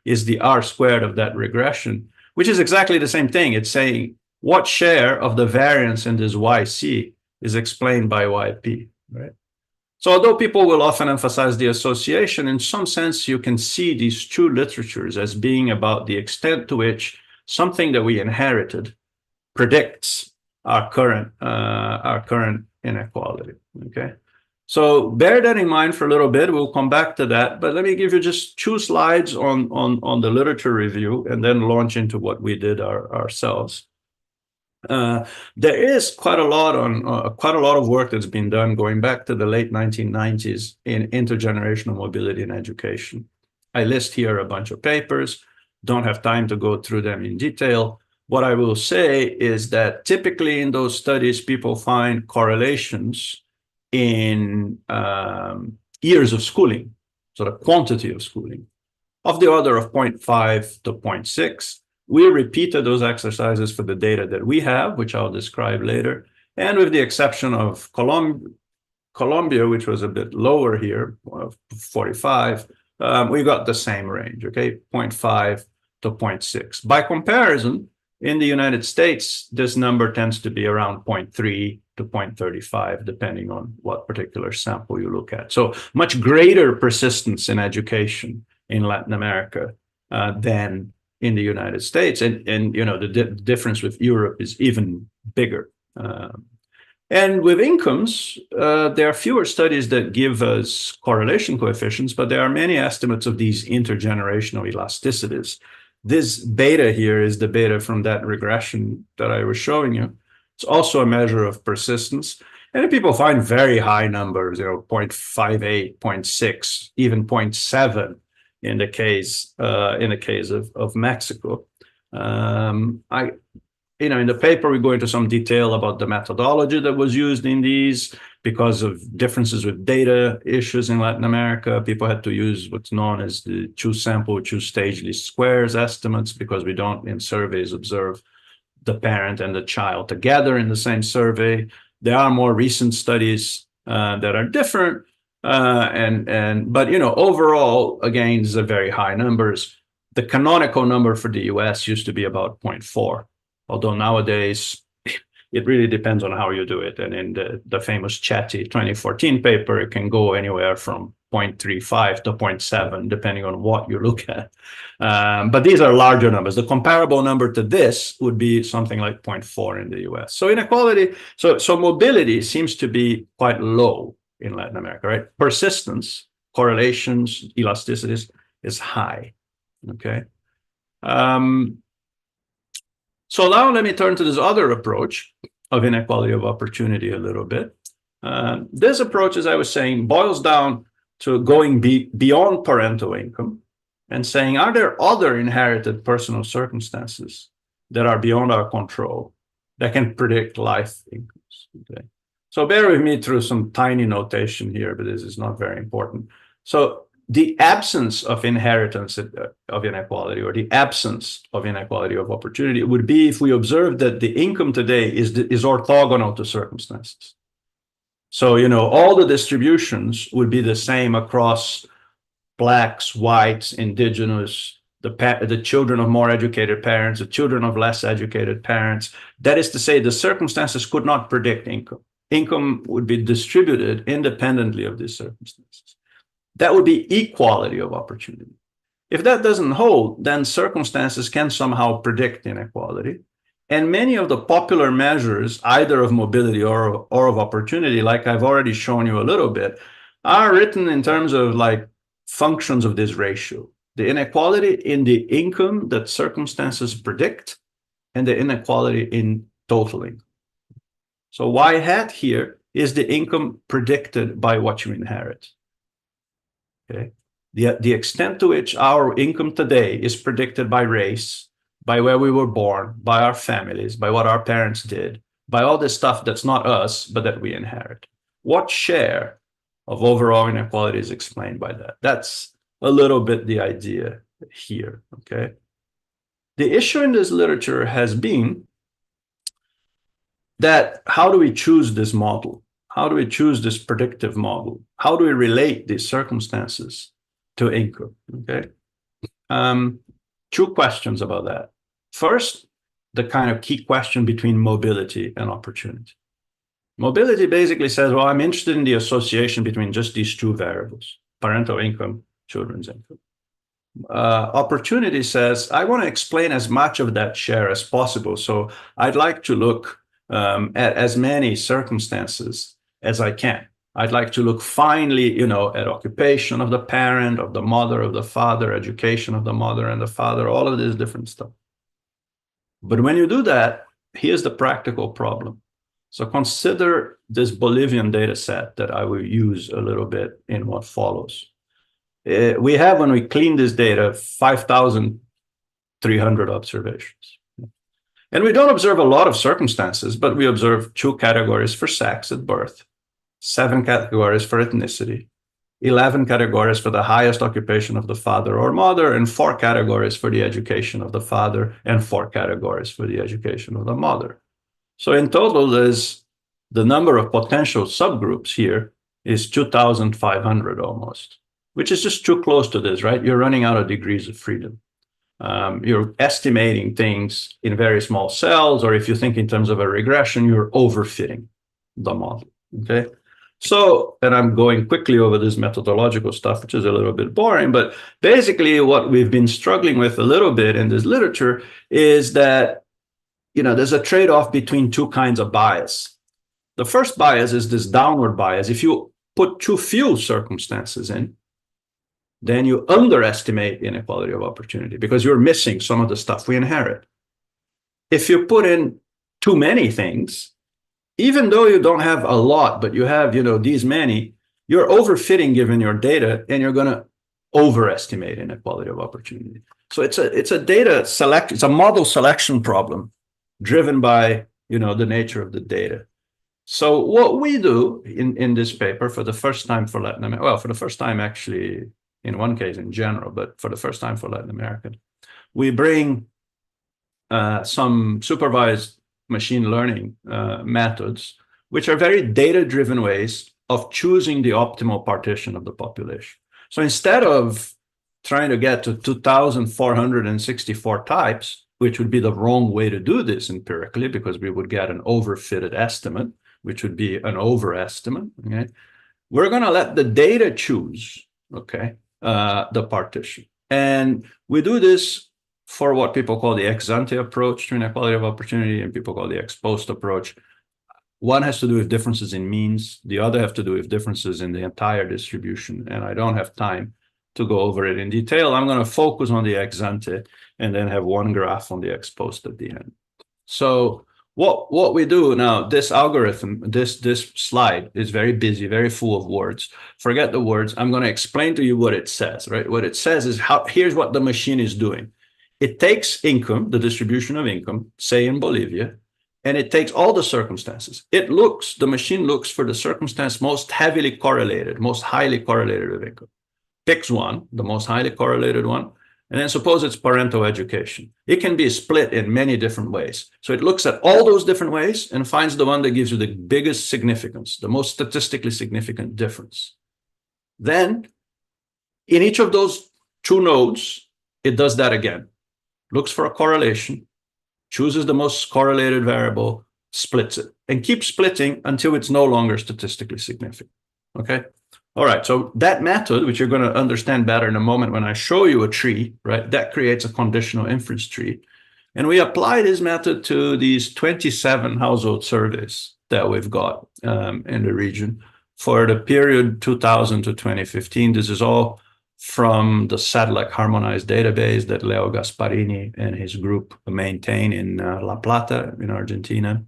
is the R squared of that regression, which is exactly the same thing. It's saying what share of the variance in this YC is explained by YP, right? So although people will often emphasize the association, in some sense, you can see these two literatures as being about the extent to which something that we inherited predicts our current inequality, okay? So bear that in mind for a little bit. We'll come back to that, but let me give you just two slides on the literature review and then launch into what we did ourselves. There is quite a lot of work that's been done going back to the late 1990s in intergenerational mobility in education. I list here a bunch of papers, don't have time to go through them in detail. What I will say is that typically in those studies, people find correlations in years of schooling, so the quantity of schooling, of the order of 0.5 to 0.6. We repeated those exercises for the data that we have, which I'll describe later. And with the exception of Colombia, which was a bit lower here, 45, we got the same range, okay, 0.5 to 0.6. By comparison, in the United States, this number tends to be around 0.3 to 0.35, depending on what particular sample you look at. So much greater persistence in education in Latin America than in the United States, and the difference with Europe is even bigger. And with incomes, there are fewer studies that give us correlation coefficients, but there are many estimates of these intergenerational elasticities. This beta here is the beta from that regression that I was showing you. It's also a measure of persistence. And people find very high numbers, 0.58, 0.6, even 0.7 in the case of Mexico. In the paper, we go into some detail about the methodology that was used in these because of differences with data issues in Latin America. People had to use what's known as the two-sample, two-stage least squares estimates because we don't, in surveys, observe the parent and the child together in the same survey. There are more recent studies that are different, but overall, again, these are very high numbers. The canonical number for the US used to be about 0.4. Although nowadays, it really depends on how you do it. And in the famous Chatty 2014 paper, it can go anywhere from 0.35 to 0.7, depending on what you look at. But these are larger numbers. The comparable number to this would be something like 0.4 in the US. So inequality, so mobility seems to be quite low in Latin America, right? Persistence, correlations, elasticities is high, okay? So now let me turn to this other approach of inequality of opportunity a little bit. This approach, as I was saying, boils down to going beyond parental income and saying, are there other inherited personal circumstances that are beyond our control that can predict life incomes? Okay. So bear with me through some tiny notation here, but this is not very important. So the absence of inheritance of inequality, or the absence of inequality of opportunity, would be if we observe that the income today is orthogonal to circumstances. So, all the distributions would be the same across Blacks, whites, indigenous, the children of more educated parents, the children of less educated parents. That is to say, the circumstances could not predict income. Income would be distributed independently of these circumstances. That would be equality of opportunity. If that doesn't hold, then circumstances can somehow predict inequality. And many of the popular measures, either of mobility or of opportunity, like I've already shown you a little bit, are written in terms of like functions of this ratio. The inequality in the income that circumstances predict, and the inequality in total income. So Y hat here is the income predicted by what you inherit. Okay. The extent to which our income today is predicted by race, by where we were born, by our families, by what our parents did, by all this stuff that's not us, but that we inherit. What share of overall inequality is explained by that? That's a little bit the idea here, okay? The issue in this literature has been that how do we choose this model? How do we choose this predictive model? How do we relate these circumstances to income? Okay. Two questions about that. First, the kind of key question between mobility and opportunity. Mobility basically says, well, I'm interested in the association between just these two variables, parental income, children's income. Opportunity says, I want to explain as much of that share as possible. So I'd like to look at as many circumstances as I can. I'd like to look finely, at occupation of the parent, of the mother, of the father, education of the mother and the father, all of this different stuff. But when you do that, here's the practical problem. So consider this Bolivian data set that I will use a little bit in what follows. We have, when we clean this data, 5,300 observations. And we don't observe a lot of circumstances, but we observe 2 categories for sex at birth, 7 categories for ethnicity, 11 categories for the highest occupation of the father or mother, and 4 categories for the education of the father, and 4 categories for the education of the mother. So in total, there's the number of potential subgroups here is 2,500 almost, which is just too close to this, right? You're running out of degrees of freedom. You're estimating things in very small cells, or if you think in terms of a regression, you're overfitting the model, okay? So, and I'm going quickly over this methodological stuff, which is a little bit boring, but basically what we've been struggling with a little bit in this literature is that, there's a trade-off between two kinds of bias. The first bias is this downward bias. If you put too few circumstances in, then you underestimate inequality of opportunity because you're missing some of the stuff we inherit. If you put in too many things, even though you don't have a lot, but you have, these many, you're overfitting given your data, and you're going to overestimate inequality of opportunity. So it's a model selection problem driven by, the nature of the data. So what we do in this paper for the first time for Latin America, well, for the first time actually in one case in general, but for the first time for Latin America, we bring some supervised machine learning methods, which are very data-driven ways of choosing the optimal partition of the population. So instead of trying to get to 2,464 types, which would be the wrong way to do this empirically, because we would get an overfitted estimate, which would be an overestimate, okay? We're going to let the data choose, okay, the partition. And we do this for what people call the ex-ante approach to inequality of opportunity, and people call the ex-post approach. One has to do with differences in means. The other have to do with differences in the entire distribution. And I don't have time to go over it in detail. I'm going to focus on the ex-ante and then have one graph on the ex-post at the end. So what we do now, this algorithm, this slide is very busy, very full of words. Forget the words. I'm going to explain to you what it says, right? What it says is here's what the machine is doing. It takes income, the distribution of income, say in Bolivia, and it takes all the circumstances. The machine looks for the circumstance most heavily correlated, most highly correlated with income. Picks one, the most highly correlated one, and then suppose it's parental education. It can be split in many different ways. So it looks at all those different ways and finds the one that gives you the biggest significance, the most statistically significant difference. Then, in each of those two nodes, it does that again. Looks for a correlation, chooses the most correlated variable, splits it, and keeps splitting until it's no longer statistically significant, okay? All right, so that method, which you're going to understand better in a moment when I show you a tree, right, that creates a conditional inference tree. And we apply this method to these 27 household surveys that we've got in the region for the period 2000 to 2015. This is all from the SADLAC harmonized database that Leo Gasparini and his group maintain in La Plata in Argentina.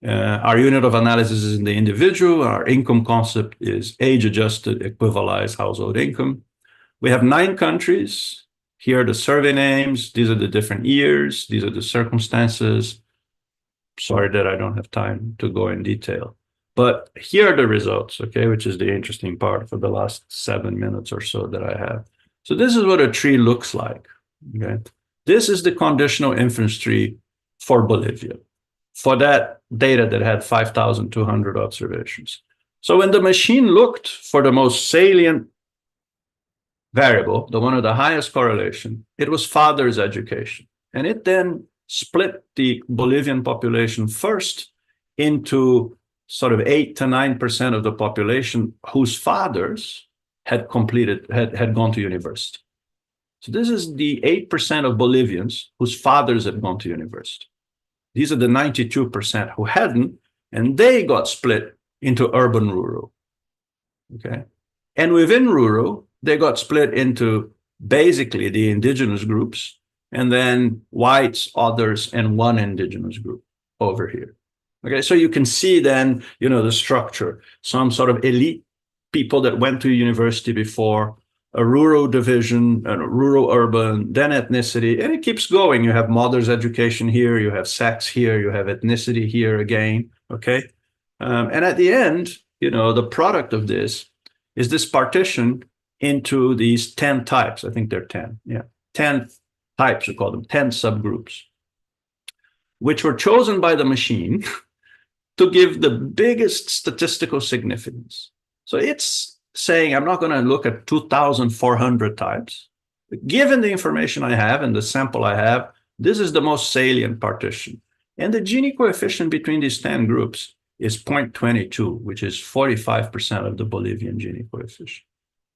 Our unit of analysis is in the individual. Our income concept is age-adjusted equivalized household income. We have 9 countries. Here are the survey names. These are the different years. These are the circumstances. Sorry that I don't have time to go in detail. But here are the results, okay, which is the interesting part for the last 7 minutes or so that I have. So this is what a tree looks like, okay? This is the conditional inference tree for Bolivia, for that data that had 5,200 observations. So when the machine looked for the most salient variable, the one with the highest correlation, it was father's education. And it then split the Bolivian population first into sort of 8 to 9% of the population whose fathers had gone to university. So this is the 8% of Bolivians whose fathers had gone to university. These are the 92% who hadn't, and they got split into urban-rural, okay? And within rural, they got split into basically the indigenous groups, and then whites, others, and one indigenous group over here. Okay, so you can see then, the structure, some sort of elite people that went to university before, a rural division, a rural urban, then ethnicity, and it keeps going. You have mother's education here, you have sex here, you have ethnicity here again, okay? And at the end, the product of this is this partition into these 10 types. I think they're 10, yeah. 10 types, we call them, 10 subgroups, which were chosen by the machine to give the biggest statistical significance. So it's saying, I'm not going to look at 2,400 types. Given the information I have and the sample I have, this is the most salient partition. And the Gini coefficient between these 10 groups is 0.22, which is 45% of the Bolivian Gini coefficient.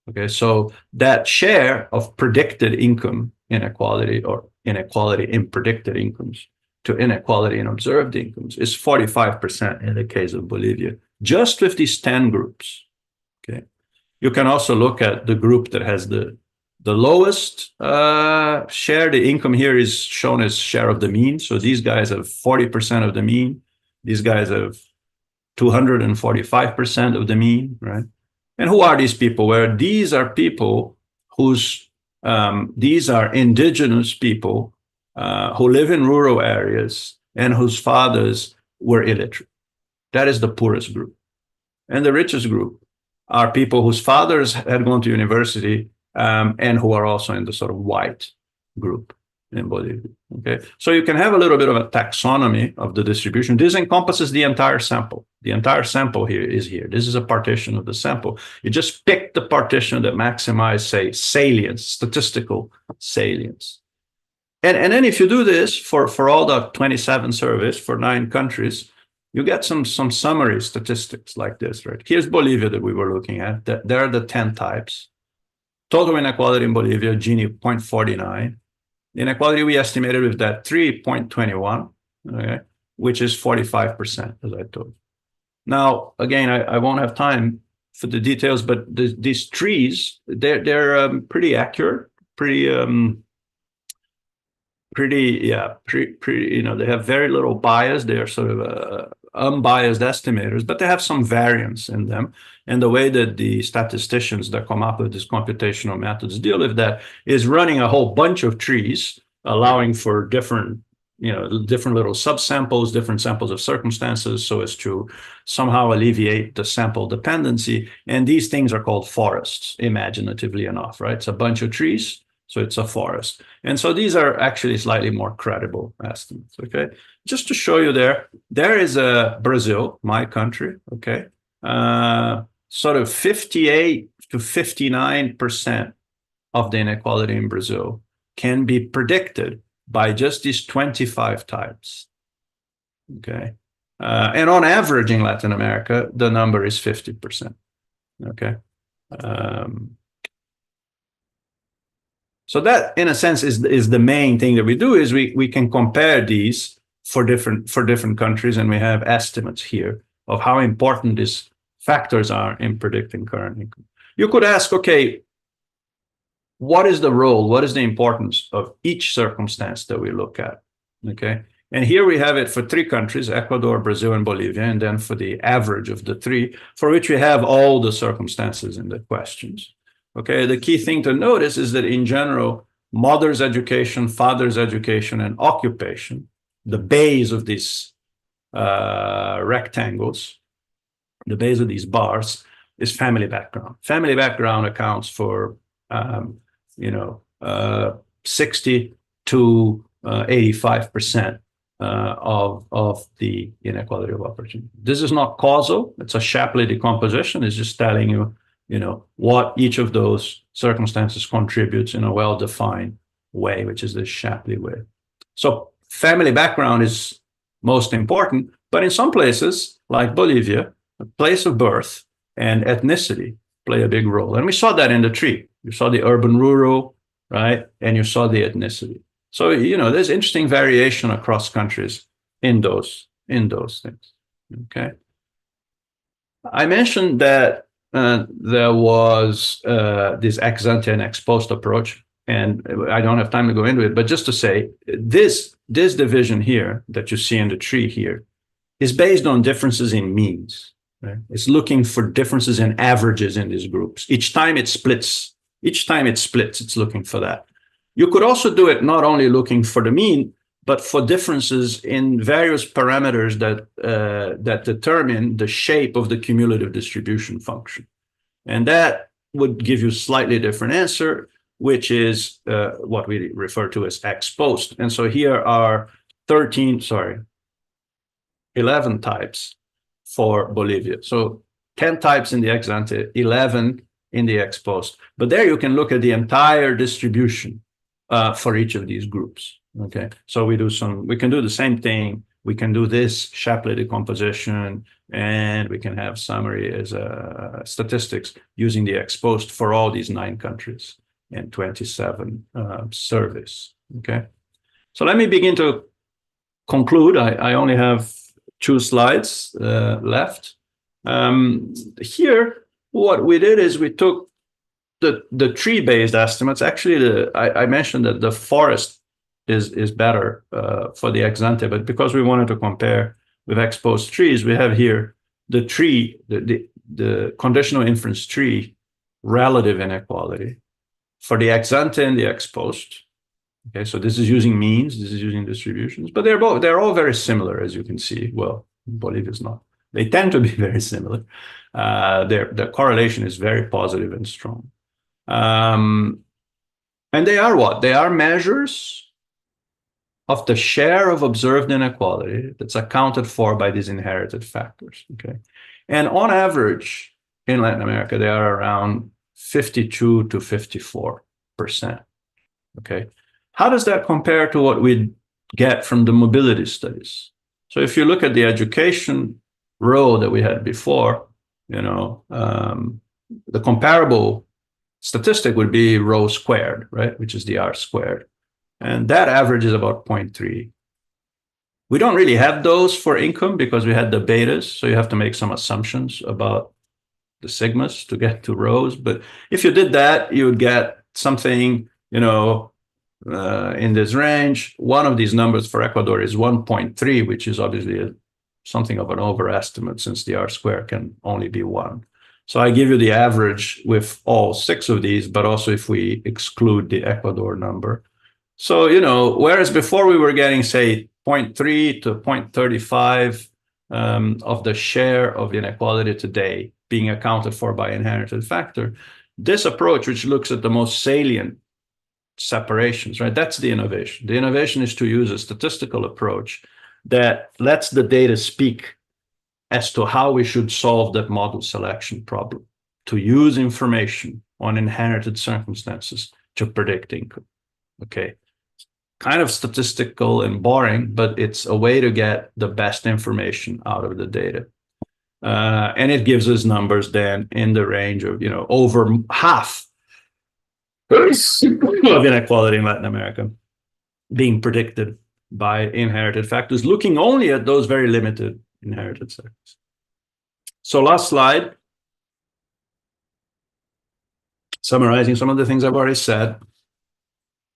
Okay, so that share of predicted income inequality or inequality in predicted incomes to inequality in observed incomes is 45% in the case of Bolivia, just with these 10 groups. Okay, you can also look at the group that has the lowest share. The income here is shown as share of the mean. So these guys have 40% of the mean. These guys have 245% of the mean, right? And who are these people? Well, these are people whose, these are indigenous people who live in rural areas and whose fathers were illiterate. That is the poorest group. And the richest group are people whose fathers had gone to university and who are also in the sort of white group in Bolivia. Okay, so you can have a little bit of a taxonomy of the distribution. This encompasses the entire sample. The entire sample here is here. This is a partition of the sample. You just pick the partition that maximizes, say, salience, statistical salience. And then if you do this for all the 27 surveys for 9 countries, you get some summary statistics like this, right? Here's Bolivia that we were looking at. There are the 10 types. Total inequality in Bolivia, Gini 0.49. Inequality we estimated with that 3.21, okay, which is 45%, as I told you. Now, again, I won't have time for the details, but these trees, they're pretty accurate, pretty, you know, they have very little bias. They are sort of unbiased estimators, but they have some variance in them. And the way that the statisticians that come up with these computational methods deal with that is running a whole bunch of trees, allowing for different, you know, different little subsamples, different samples of circumstances, so as to somehow alleviate the sample dependency. And these things are called forests, imaginatively enough, right? It's a bunch of trees, so it's a forest. And so these are actually slightly more credible estimates, okay? Just to show you there is Brazil, my country, okay? Sort of 58 to 59% of the inequality in Brazil can be predicted by just these 25 types, okay? And on average in Latin America, the number is 50%, okay? So that, in a sense, is the main thing that we do, is we can compare these for different countries, and we have estimates here of how important these factors are in predicting current income. You could ask, okay, what is the role, what is the importance of each circumstance that we look at, okay? And here we have it for 3 countries, Ecuador, Brazil, and Bolivia, and then for the average of the 3, for which we have all the circumstances in the questions. Okay, the key thing to notice is that in general, mother's education, father's education, and occupation, the base of these rectangles, the base of these bars, is family background. Family background accounts for, 60 to 85% of the inequality of opportunity. This is not causal. It's a Shapley decomposition. It's just telling you, what each of those circumstances contributes in a well-defined way, which is the Shapley way. So family background is most important, but in some places, like Bolivia, the place of birth and ethnicity play a big role. And we saw that in the tree. You saw the urban-rural, right? And you saw the ethnicity. So, there's interesting variation across countries in those things, okay? I mentioned that there was this ex ante and ex post approach, and I don't have time to go into it, but just to say, this division here that you see in the tree here is based on differences in means, right? It's looking for differences in averages in these groups. Each time it splits, it's looking for that. You could also do it not only looking for the mean, but for differences in various parameters that determine the shape of the cumulative distribution function. And that would give you a slightly different answer, which is what we refer to as ex post. And so here are 11 types for Bolivia. So 10 types in the ex ante, 11 in the ex post. But there you can look at the entire distribution for each of these groups. Okay, so we can do the same thing we can do this Shapley decomposition, and we can have summary as statistics using the exposed for all these 9 countries and 27 surveys. Okay, so let me begin to conclude. I only have 2 slides left. Here, what we did is we took the tree-based estimates. Actually, I mentioned that the forest is better for the ex-ante, but because we wanted to compare with exposed trees, we have here the tree, the conditional inference tree relative inequality for the ex-ante and the exposed. Okay, so this is using means, this is using distributions, but they're all very similar, as you can see. Well, Bolivia is not. They tend to be very similar. The correlation is very positive and strong. And they are what? They are measures of the share of observed inequality that's accounted for by these inherited factors. Okay, and on average in Latin America, they are around 52 to 54%. Okay, how does that compare to what we get from the mobility studies? So if you look at the education row that we had before, you know, the comparable statistic would be rho squared, right, which is the R squared. And that average is about 0.3. We don't really have those for income because we had the betas, so you have to make some assumptions about the sigmas to get to rhos. But if you did that, you would get something, you know, in this range. One of these numbers for Ecuador is 1.3, which is obviously something of an overestimate since the R squared can only be 1. So I give you the average with all 6 of these, but also if we exclude the Ecuador number. So, you know, whereas before we were getting, say, 0.3 to 0.35 of the share of inequality today being accounted for by inherited factor, this approach, which looks at the most salient separations, right? That's the innovation. The innovation is to use a statistical approach that lets the data speak as to how we should solve that model selection problem, to use information on inherited circumstances to predict income. Okay, kind of statistical and boring, but it's a way to get the best information out of the data. And it gives us numbers then in the range of, you know, over half of inequality in Latin America being predicted by inherited factors, looking only at those very limited inherited sectors. So last slide, summarizing some of the things I've already said.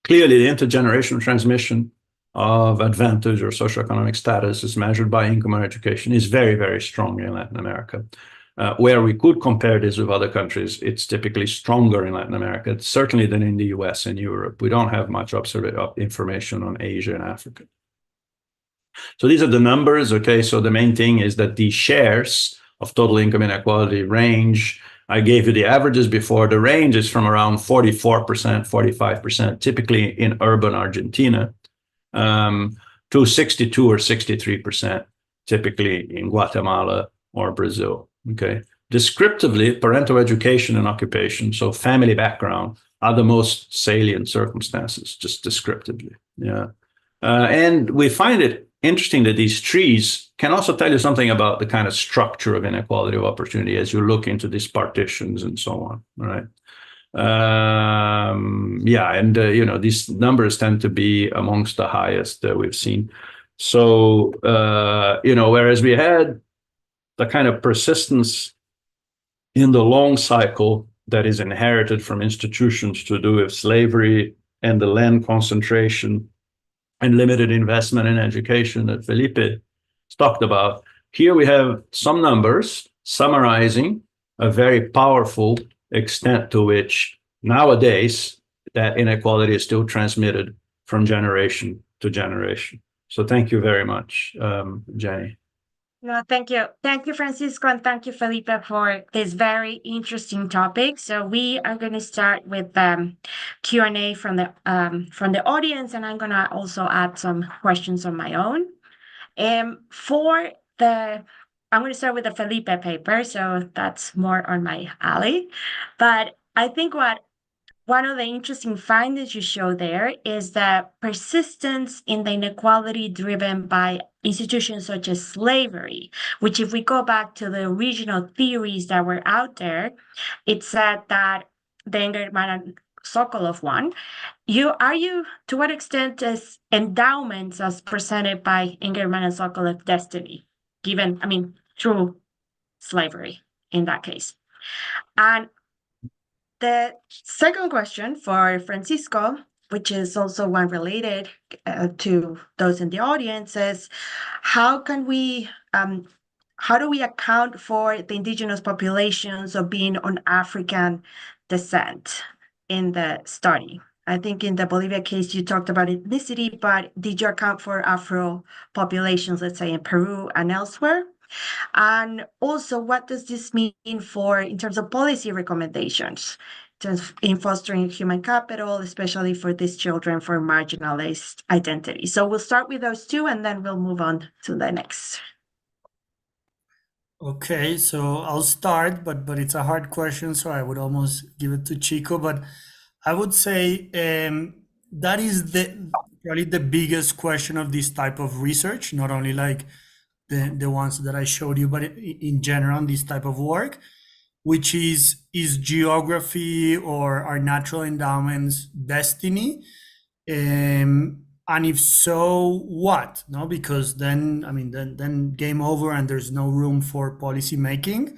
Clearly, the intergenerational transmission of advantage or socioeconomic status is measured by income or education is very, very strong in Latin America. Where we could compare this with other countries, it's typically stronger in Latin America, certainly than in the US and Europe. We don't have much information on Asia and Africa. So these are the numbers, okay? So the main thing is that the shares of total income inequality range. I gave you the averages before. The range is from around 44%, 45%, typically in urban Argentina, to 62 or 63%, typically in Guatemala or Brazil. Okay. Descriptively, parental education and occupation, so family background, are the most salient circumstances, just descriptively. Yeah. And we find it interesting that these trees can also tell you something about the kind of structure of inequality of opportunity as you look into these partitions and so on, right? Yeah, and you know, these numbers tend to be amongst the highest that we've seen. So, you know, whereas we had the kind of persistence in the long cycle that is inherited from institutions to do with slavery and the land concentration and limited investment in education that Felipe talked about. Here we have some numbers summarizing a very powerful extent to which nowadays that inequality is still transmitted from generation to generation. So thank you very much, Jenny.
No, thank you. Thank you, Francisco, and thank you, Felipe, for this very interesting topic. So we are going to start with Q&A from the audience, and I'm going to also add some questions on my own. I'm going to start with the Felipe paper, so that's more on my alley. But I think what one of the interesting findings you show there is that persistence in the inequality driven by institutions such as slavery, which if we go back to the original theories that were out there, it said that the Engelmann and Sokolov one, you argue to what extent is endowments as presented by Engelmann and Sokolov destiny, given, I mean, through slavery in that case. And the second question for Francisco, which is also one related to those in the audience, is how do we account for the indigenous populations of being on African descent in the study? I think in the Bolivia case, you talked about ethnicity, but did you account for Afro populations, let's say in Peru and elsewhere? And also, what does this mean in terms of policy recommendations in fostering human capital, especially for these children for marginalized identities? So we'll start with those two, and then we'll move on to the next.
Okay, so I'll start, but it's a hard question, so I would almost give it to Chico. But I would say that is probably the biggest question of this type of research, not only like the ones that I showed you, but in general, this type of work, which is geography or our natural endowments destiny? And if so, what? No, because then, I mean, then game over and there's no room for policy making.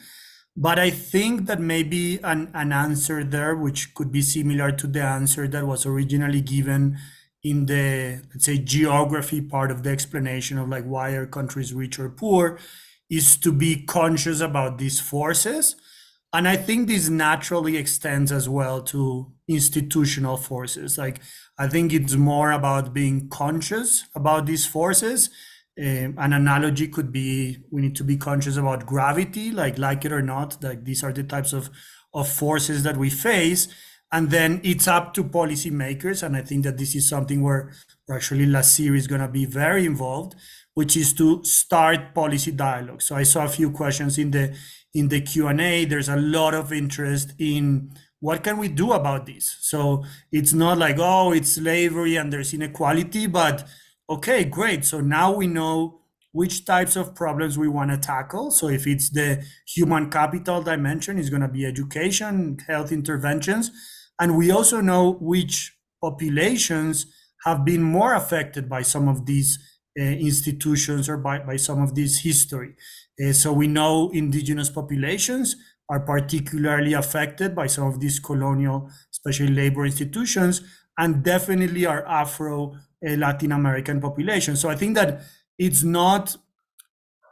But I think that maybe an answer there, which could be similar to the answer that was originally given in the, let's say, geography part of the explanation of like why are countries rich or poor, is to be conscious about these forces. And I think this naturally extends as well to institutional forces. Like, I think it's more about being conscious about these forces. An analogy could be, we need to be conscious about gravity, like it or not, like these are the types of forces that we face. And then it's up to policymakers. And I think that this is something where actually Lasir is going to be very involved, which is to start policy dialogue. So I saw a few questions in the Q&A. There's a lot of interest in what can we do about this? So it's not like, oh, it's slavery and there's inequality, but okay, great. So now we know which types of problems we want to tackle. So if it's the human capital dimension, it's going to be education, health interventions. And we also know which populations have been more affected by some of these institutions or by some of this history. So we know indigenous populations are particularly affected by some of these colonial, especially labor institutions, and definitely our Afro Latin American population. So I think that it's not,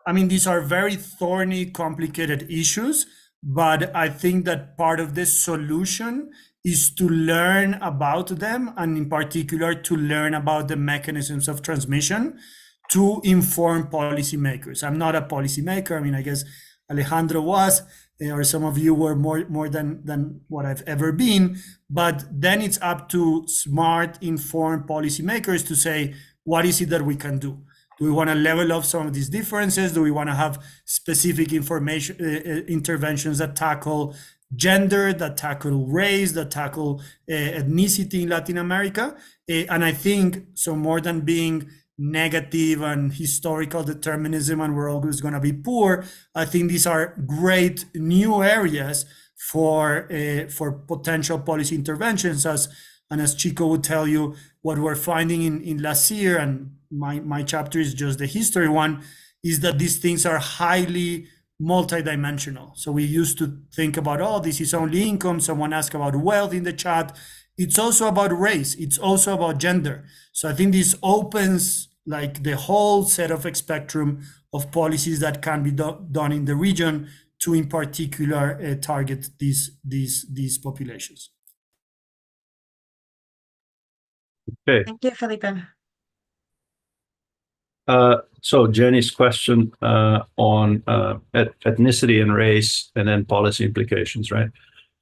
I mean, these are very thorny, complicated issues, but I think that part of the solution is to learn about them, and in particular, to learn about the mechanisms of transmission to inform policymakers. I'm not a policymaker. I mean, I guess Alejandro was, or some of you were more than what I've ever been. But then it's up to smart, informed policymakers to say, what is it that we can do? Do we want to level off some of these differences? Do we want to have specific information interventions that tackle gender, that tackle race, that tackle ethnicity in Latin America? And I think so, more than being negative and historical determinism and we're always going to be poor, I think these are great new areas for potential policy interventions. As Chico would tell you, what we're finding in Lasir, and my chapter is just the history one, is that these things are highly multidimensional. So we used to think about, oh, this is only income. Someone asked about wealth in the chat. It's also about race. It's also about gender. So I think this opens like the whole set of spectrum of policies that can be done in the region to, in particular, target these populations.
Okay.
Thank you, Felipe.
So Jenny's question on ethnicity and race, and then policy implications, right?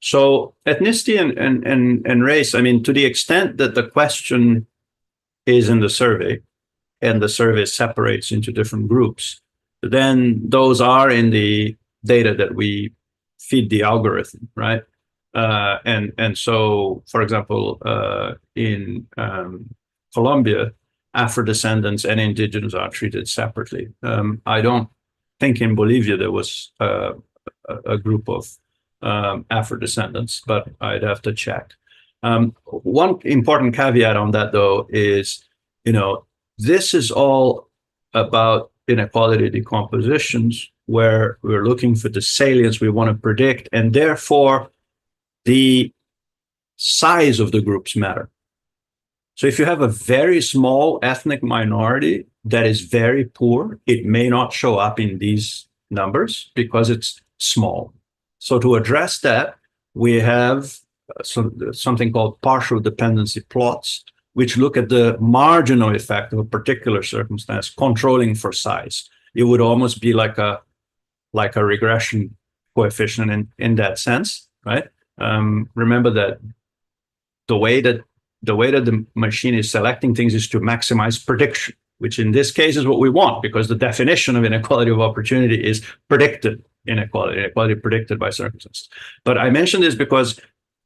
So ethnicity and race, I mean, to the extent that the question is in the survey, and the survey separates into different groups, then those are in the data that we feed the algorithm, right? And so, for example, in Colombia, Afro-descendants and indigenous are treated separately. I don't think in Bolivia there was a group of Afro-descendants, but I'd have to check. One important caveat on that, though, is, this is all about inequality decompositions where we're looking for the salience we want to predict, and therefore the size of the groups matter. So if you have a very small ethnic minority that is very poor, it may not show up in these numbers because it's small. So to address that, we have something called partial dependency plots, which look at the marginal effect of a particular circumstance controlling for size. It would almost be like a regression coefficient in that sense, right? Remember that the way that the machine is selecting things is to maximize prediction, which in this case is what we want, because the definition of inequality of opportunity is predicted inequality predicted by circumstances. But I mention this because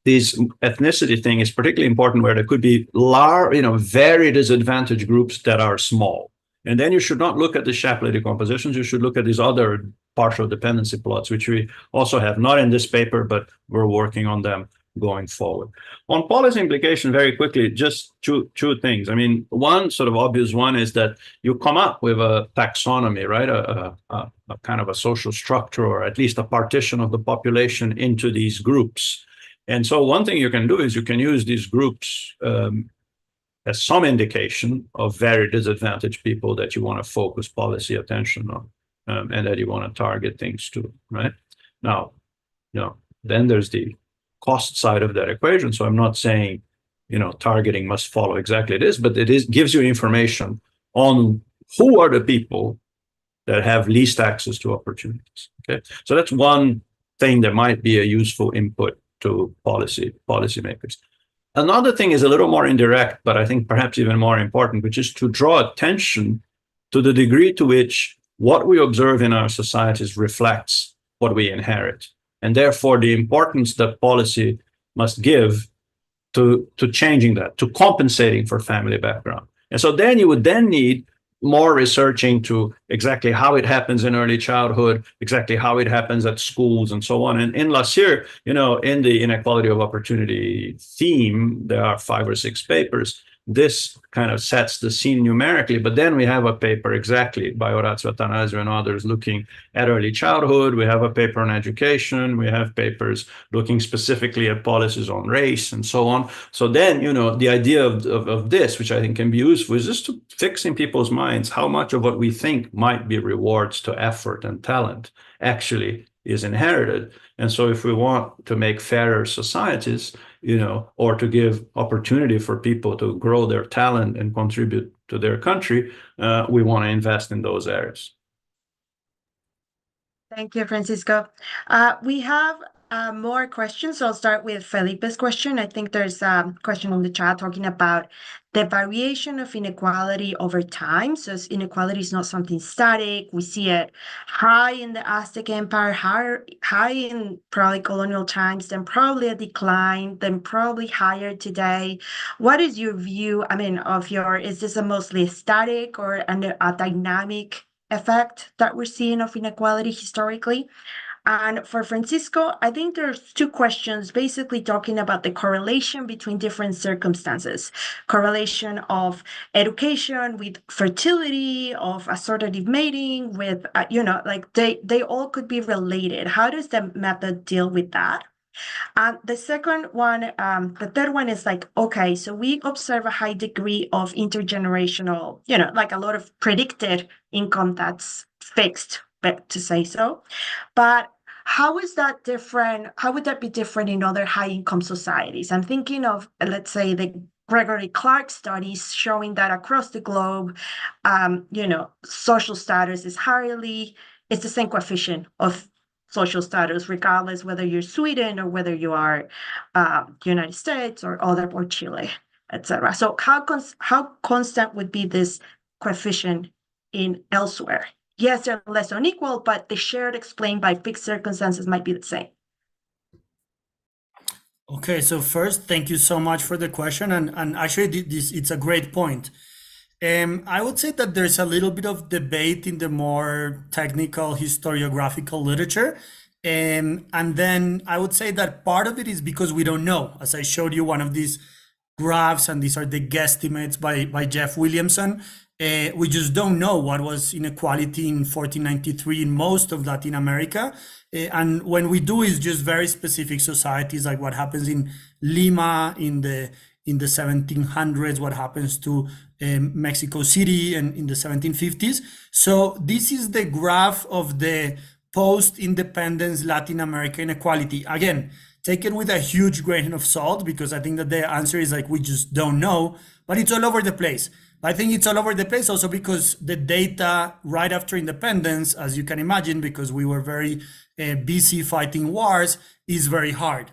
this ethnicity thing is particularly important where there could be large, very disadvantaged groups that are small. And then you should not look at the Shapley decompositions. You should look at these other partial dependency plots, which we also have, not in this paper, but we're working on them going forward. On policy implication, very quickly, just two things. I mean, one sort of obvious one is that you come up with a taxonomy, right? A kind of a social structure, or at least a partition of the population into these groups. And so one thing you can do is you can use these groups as some indication of very disadvantaged people that you want to focus policy attention on, and that you want to target things to, right? Now, then there's the cost side of that equation. So I'm not saying, targeting must follow exactly this, but it gives you information on who are the people that have least access to opportunities. Okay, so that's one thing that might be a useful input to policymakers. Another thing is a little more indirect, but I think perhaps even more important, which is to draw attention to the degree to which what we observe in our societies reflects what we inherit, and therefore the importance that policy must give to changing that, to compensating for family background. And so then you would then need more research into exactly how it happens in early childhood, exactly how it happens at schools, and so on. And in Lassier, in the inequality of opportunity theme, there are 5 or 6 papers. This kind of sets the scene numerically, but then we have a paper exactly by Orazio Attanasio and others looking at early childhood. We have a paper on education. We have papers looking specifically at policies on race and so on. So then, the idea of this, which I think can be useful, is just to fix in people's minds how much of what we think might be rewards to effort and talent actually is inherited. And so if we want to make fairer societies, or to give opportunity for people to grow their talent and contribute to their country, we want to invest in those areas.
Thank you, Francisco. We have more questions. So I'll start with Felipe's question. I think there's a question on the chat talking about the variation of inequality over time. So inequality is not something static. We see it high in the Aztec Empire, high in probably colonial times, then probably a decline, then probably higher today. What is your view, is this a mostly static or a dynamic effect that we're seeing of inequality historically? And for Francisco, I think there's 2 questions basically talking about the correlation between different circumstances, correlation of education with fertility, of assortative mating, with, they all could be related. How does the method deal with that? And the third one is okay, so we observe a high degree of intergenerational, a lot of predicted income that's fixed, but to say so. But how is that different? How would that be different in other high income societies? I'm thinking of, let's say, the Gregory Clark studies showing that across the globe, social status is it's the same coefficient of social status, regardless whether you're Sweden or whether you are United States or Chile, etc. So how constant would be this coefficient in elsewhere? Yes, they're less unequal, but the shared explained by fixed circumstances might be the same.
Okay, so first, thank you so much for the question, and actually, this it's a great point. I would say that there's a little bit of debate in the more technical historiographical literature. And then I would say that part of it is because we don't know. As I showed you one of these graphs, and these are the guesstimates by Jeff Williamson. We just don't know what was inequality in 1493 in most of Latin America. And when we do is just very specific societies, like what happens in Lima in the 1700s, what happens to Mexico City and in the 1750s. So this is the graph of the post-independence Latin American inequality. Again, take it with a huge grain of salt, because I think that the answer is like we just don't know, but it's all over the place. I think it's all over the place also because the data right after independence, as you can imagine, because we were very busy fighting wars, is very hard.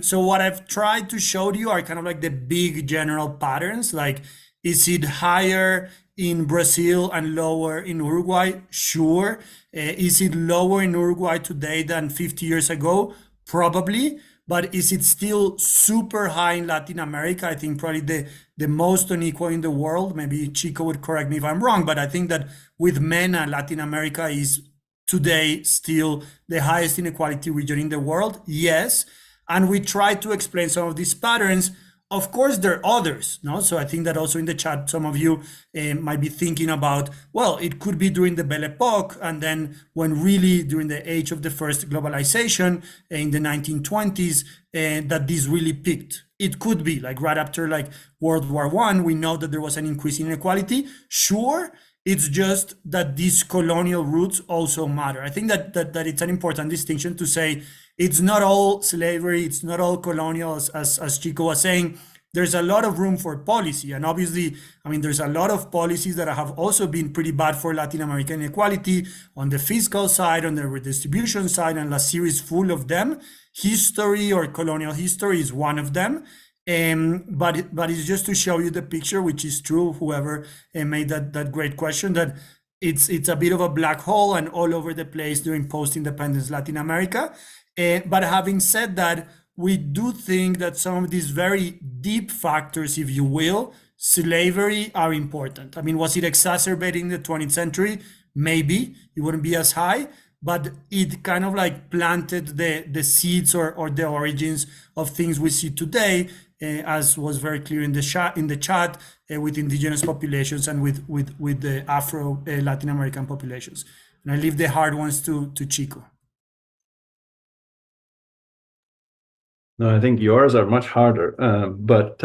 So what I've tried to show you are kind of like the big general patterns. Like, is it higher in Brazil and lower in Uruguay? Sure. Is it lower in Uruguay today than 50 years ago? Probably. But is it still super high in Latin America? I think probably the most unequal in the world. Maybe Chico would correct me if I'm wrong, but I think that with MENA, Latin America is today still the highest inequality region in the world. Yes. And we try to explain some of these patterns. Of course, there are others, no? So I think that also in the chat, some of you might be thinking about, well, it could be during the Belle Epoque, and then when really during the age of the first globalization in the 1920s, that this really peaked. It could be like right after like World War I, we know that there was an increase in inequality. Sure, it's just that these colonial roots also matter. I think that it's an important distinction to say it's not all slavery, it's not all colonial, as Chico was saying. There's a lot of room for policy. And obviously, I mean, there's a lot of policies that have also been pretty bad for Latin American inequality on the fiscal side, on the redistribution side, and La series full of them. History or colonial history is one of them. But it's just to show you the picture, which is true, whoever made that great question, that it's a bit of a black hole and all over the place during post-independence Latin America. But having said that, we do think that some of these very deep factors, if you will, slavery, are important. I mean, was it exacerbating in the 20th century? Maybe it wouldn't be as high, but it kind of like planted the seeds or the origins of things we see today, as was very clear in the chat with indigenous populations and with the Afro Latin American populations. And I leave the hard ones to Chico.
No, I think yours are much harder, but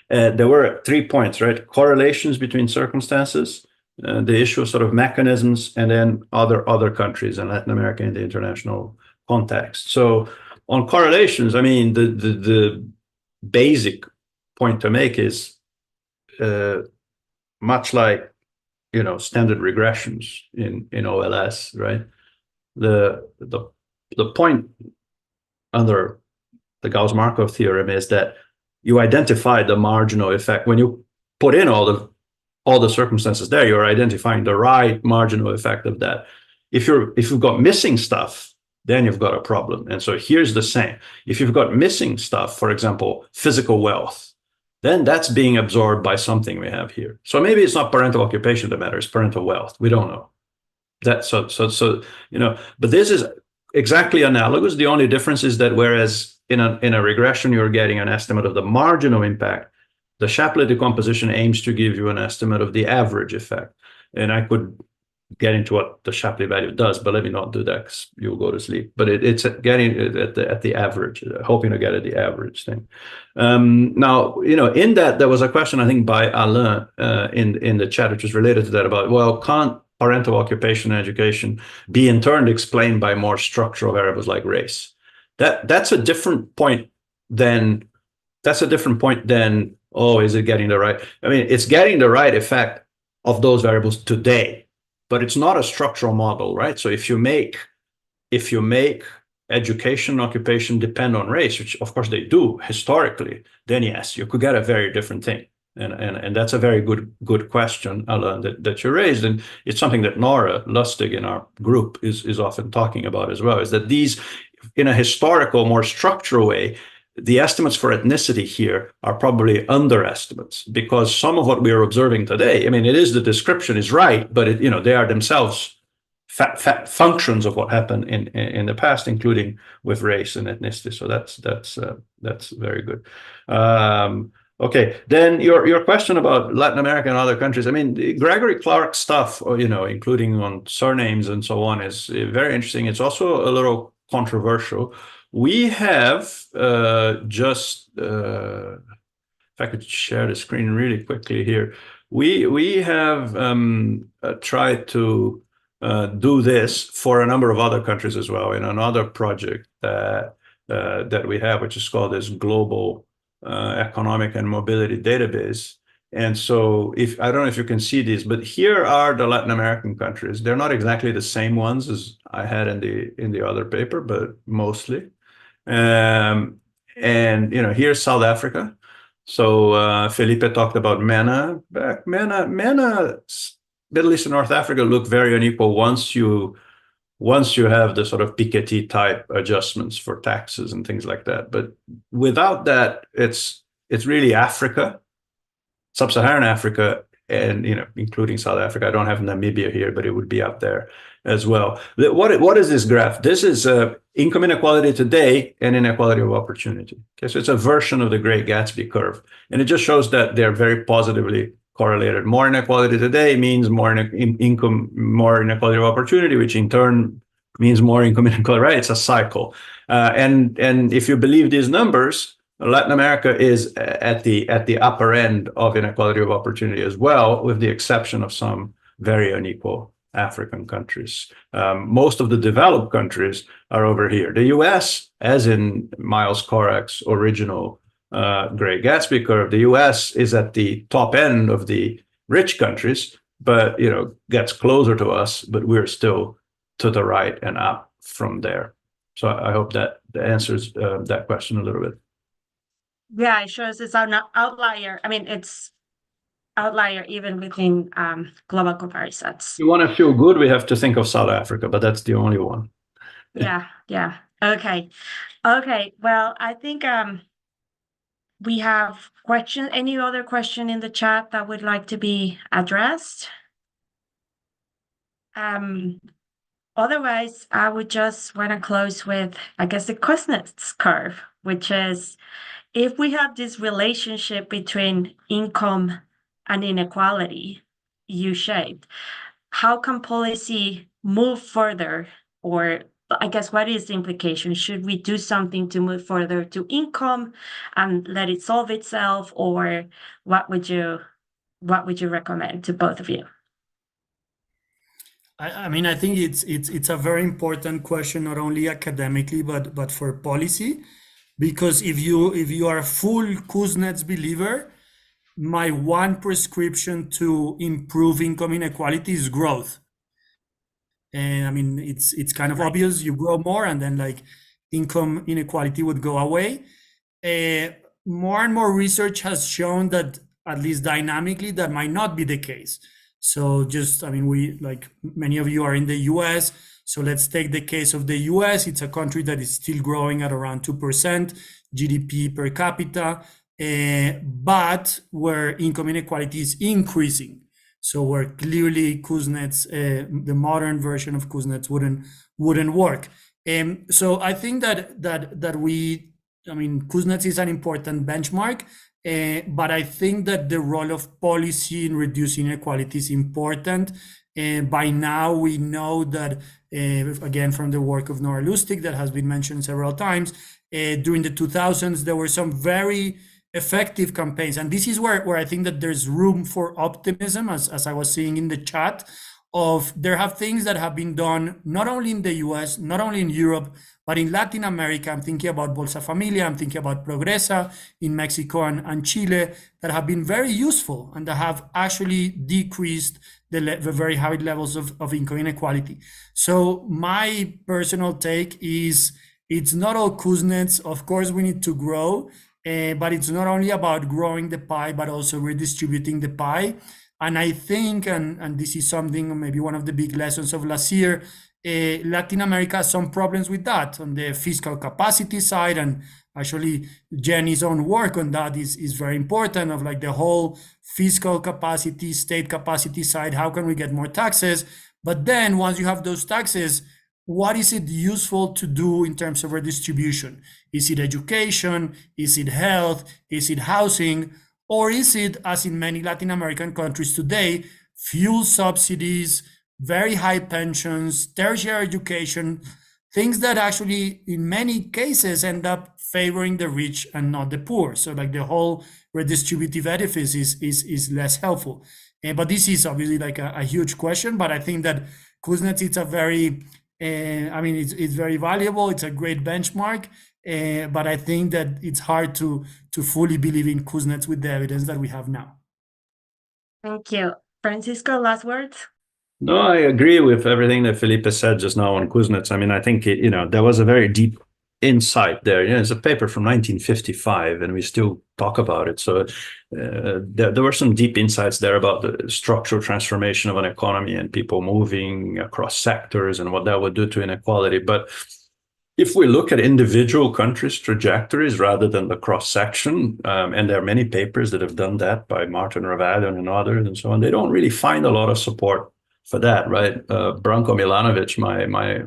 there were 3 points, right? Correlations between circumstances, the issue of sort of mechanisms, and then other countries in Latin America in the international context. So on correlations, I mean, the basic point to make is much like, you know, standard regressions in OLS, right? The point under the Gauss-Markov theorem is that you identify the marginal effect. When you put in all the circumstances there, you're identifying the right marginal effect of that. If you've got missing stuff, then you've got a problem. And so here's the same. If you've got missing stuff, for example, physical wealth, then that's being absorbed by something we have here. So maybe it's not parental occupation that matters, parental wealth. We don't know. That so you know, but this is exactly analogous. The only difference is that whereas in a regression you're getting an estimate of the marginal impact, the Shapley decomposition aims to give you an estimate of the average effect. And I could get into what the Shapley value does, but let me not do that because you'll go to sleep. But it's getting at the average, hoping to get at the average thing. Now, you know, in that there was a question I think by Alain in the chat, which was related to that about, well, can't parental occupation and education be in turn explained by more structural variables like race? That's a different point than oh, is it getting the right? I mean, it's getting the right effect of those variables today, but it's not a structural model, right? So if you make education and occupation depend on race, which of course they do historically, then yes, you could get a very different thing. And that's a very good question, Alain, that you raised. And it's something that Nora Lustig in our group is often talking about as well, is that these, in a historical, more structural way, the estimates for ethnicity here are probably underestimates, because some of what we are observing today, I mean, it is, the description is right, but they are themselves functions of what happened in the past, including with race and ethnicity. So that's very good. Okay, then your question about Latin America and other countries. I mean, Gregory Clark's stuff, including on surnames and so on, is very interesting. It's also a little controversial. We have if I could share the screen really quickly here, we have tried to do this for a number of other countries as well in another project that we have, which is called this Global Economic and Mobility Database. And so, I don't know if you can see these, but here are the Latin American countries. They're not exactly the same ones as I had in the other paper, but mostly. And here's South Africa. So Felipe talked about MENA. MENA, Middle East and North Africa look very unequal once you have the sort of Piketty type adjustments for taxes and things like that. But without that, it's really Africa, Sub-Saharan Africa, and including South Africa. I don't have Namibia here, but it would be up there as well. What is this graph? This is income inequality today and inequality of opportunity. Okay, so it's a version of the Great Gatsby curve, and it just shows that they're very positively correlated. More inequality today means more income, more inequality of opportunity, which in turn means more income inequality. Right? It's a cycle, and if you believe these numbers, Latin America is at the upper end of inequality of opportunity as well, with the exception of some very unequal African countries. Most of the developed countries are over here. The US, as in Miles Korak's original Great Gatsby curve, the US is at the top end of the rich countries, but gets closer to us, but we're still to the right and up from there. So I hope that answers that question a little bit.
Yeah, it shows it's an outlier. I mean, it's outlier even within global comparisons.
If you want to feel good, we have to think of South Africa, but that's the only one.
Yeah. Okay. Well, I think we have questions. Any other question in the chat that would like to be addressed? Otherwise, I would just want to close with, I guess, the Kuznets curve, which is, if we have this relationship between income and inequality U-shaped, how can policy move further? Or I guess, what is the implication? Should we do something to move further to income and let it solve itself? Or what would you recommend to both of you?
I mean, I think it's a very important question, not only academically, but for policy, because if you are a full Kuznets believer, my one prescription to improve income inequality is growth. And I mean, it's kind of obvious. You grow more, and then like income inequality would go away. More and more research has shown that, at least dynamically, that might not be the case. So we, like many of you, are in the US. So let's take the case of the US. It's a country that is still growing at around 2% GDP per capita, but where income inequality is increasing. So where clearly Kuznets, the modern version of Kuznets, wouldn't work. So I think that Kuznets is an important benchmark. But I think that the role of policy in reducing inequality is important. By now, we know that, again, from the work of Nora Lustig that has been mentioned several times, during the 2000s, there were some very effective campaigns. And this is where I think that there's room for optimism, as I was seeing in the chat, there have things that have been done, not only in the US, not only in Europe, but in Latin America. I'm thinking about Bolsa Familia, I'm thinking about Progresa in Mexico and Chile, that have been very useful and that have actually decreased the very high levels of income inequality. So my personal take is, it's not all Kuznets. Of course, we need to grow, but it's not only about growing the pie, but also redistributing the pie. And I think, and this is something, maybe one of the big lessons of last year, Latin America has some problems with that on the fiscal capacity side, and actually Jenny's own work on that is very important, of like the whole fiscal capacity, state capacity side. How can we get more taxes? But then once you have those taxes, what is it useful to do in terms of redistribution? Is it education? Is it health? Is it housing? Or is it, as in many Latin American countries today, fuel subsidies, very high pensions, tertiary education, things that actually in many cases end up favoring the rich and not the poor. So like the whole redistributive edifice is less helpful. But this is obviously like a huge question, but I think that Kuznets, it's a very, I mean, it's very valuable. It's a great benchmark, but I think that it's hard to fully believe in Kuznets with the evidence that we have now.
Thank you. Francisco, last words?
No, I agree with everything that Felipe said just now on Kuznets. I mean, I think there was a very deep insight there. It's a paper from 1955, and we still talk about it. So there were some deep insights there about the structural transformation of an economy and people moving across sectors and what that would do to inequality. But if we look at individual countries' trajectories rather than the cross-section, and there are many papers that have done that by Martin Ravalion and others and so on, they don't really find a lot of support for that, right? Branko Milanovic,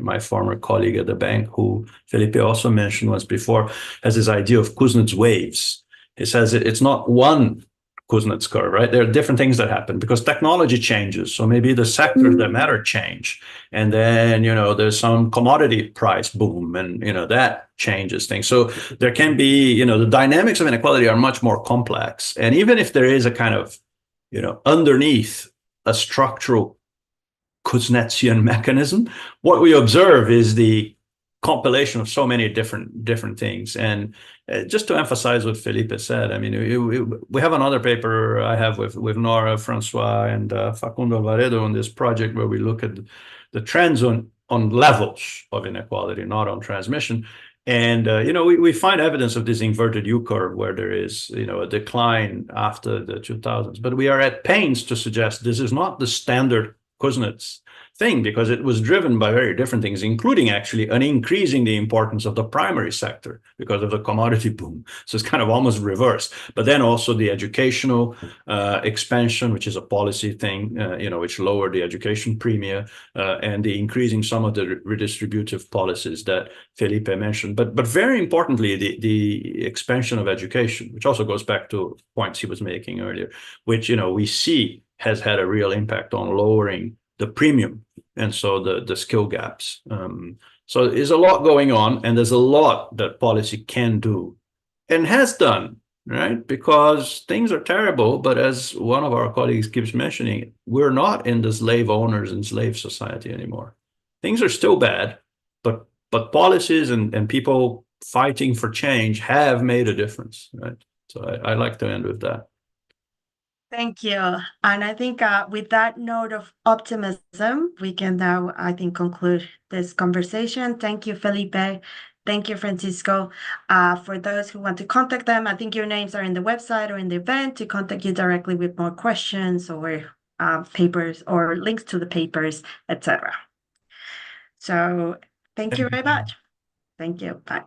my former colleague at the bank, who Felipe also mentioned once before, has this idea of Kuznets waves. He says it's not one Kuznets curve, right? There are different things that happen because technology changes. So maybe the sectors that matter change. And then, there's some commodity price boom and, that changes things. So there can be, the dynamics of inequality are much more complex. And even if there is a kind of, underneath a structural Kuznetian mechanism, what we observe is the compilation of so many different things. And just to emphasize what Felipe said, I mean, we have another paper I have with Nora, Francois, and Facundo Alvaredo on this project where we look at the trends on levels of inequality, not on transmission. And, we find evidence of this inverted U-curve where there is, a decline after the 2000s. But we are at pains to suggest this is not the standard Kuznets thing, because it was driven by very different things, including actually an increasing the importance of the primary sector because of the commodity boom. So it's kind of almost reversed. But then also the educational expansion, which is a policy thing, which lowered the education premium, and the increasing some of the redistributive policies that Felipe mentioned. But very importantly, the expansion of education, which also goes back to points he was making earlier, which we see has had a real impact on lowering the premium, and so the skill gaps. So there's a lot going on, and there's a lot that policy can do and has done, right? Because things are terrible, but as one of our colleagues keeps mentioning, we're not in the slave owners and slave society anymore. Things are still bad, but policies and people fighting for change have made a difference, right? So I like to end with that.
Thank you. And I think with that note of optimism, we can now, I think, conclude this conversation. Thank you, Felipe. Thank you, Francisco. For those who want to contact them, I think your names are in the website or in the event to contact you directly with more questions or papers or links to the papers, etc. So thank you very much. Thank you. Bye.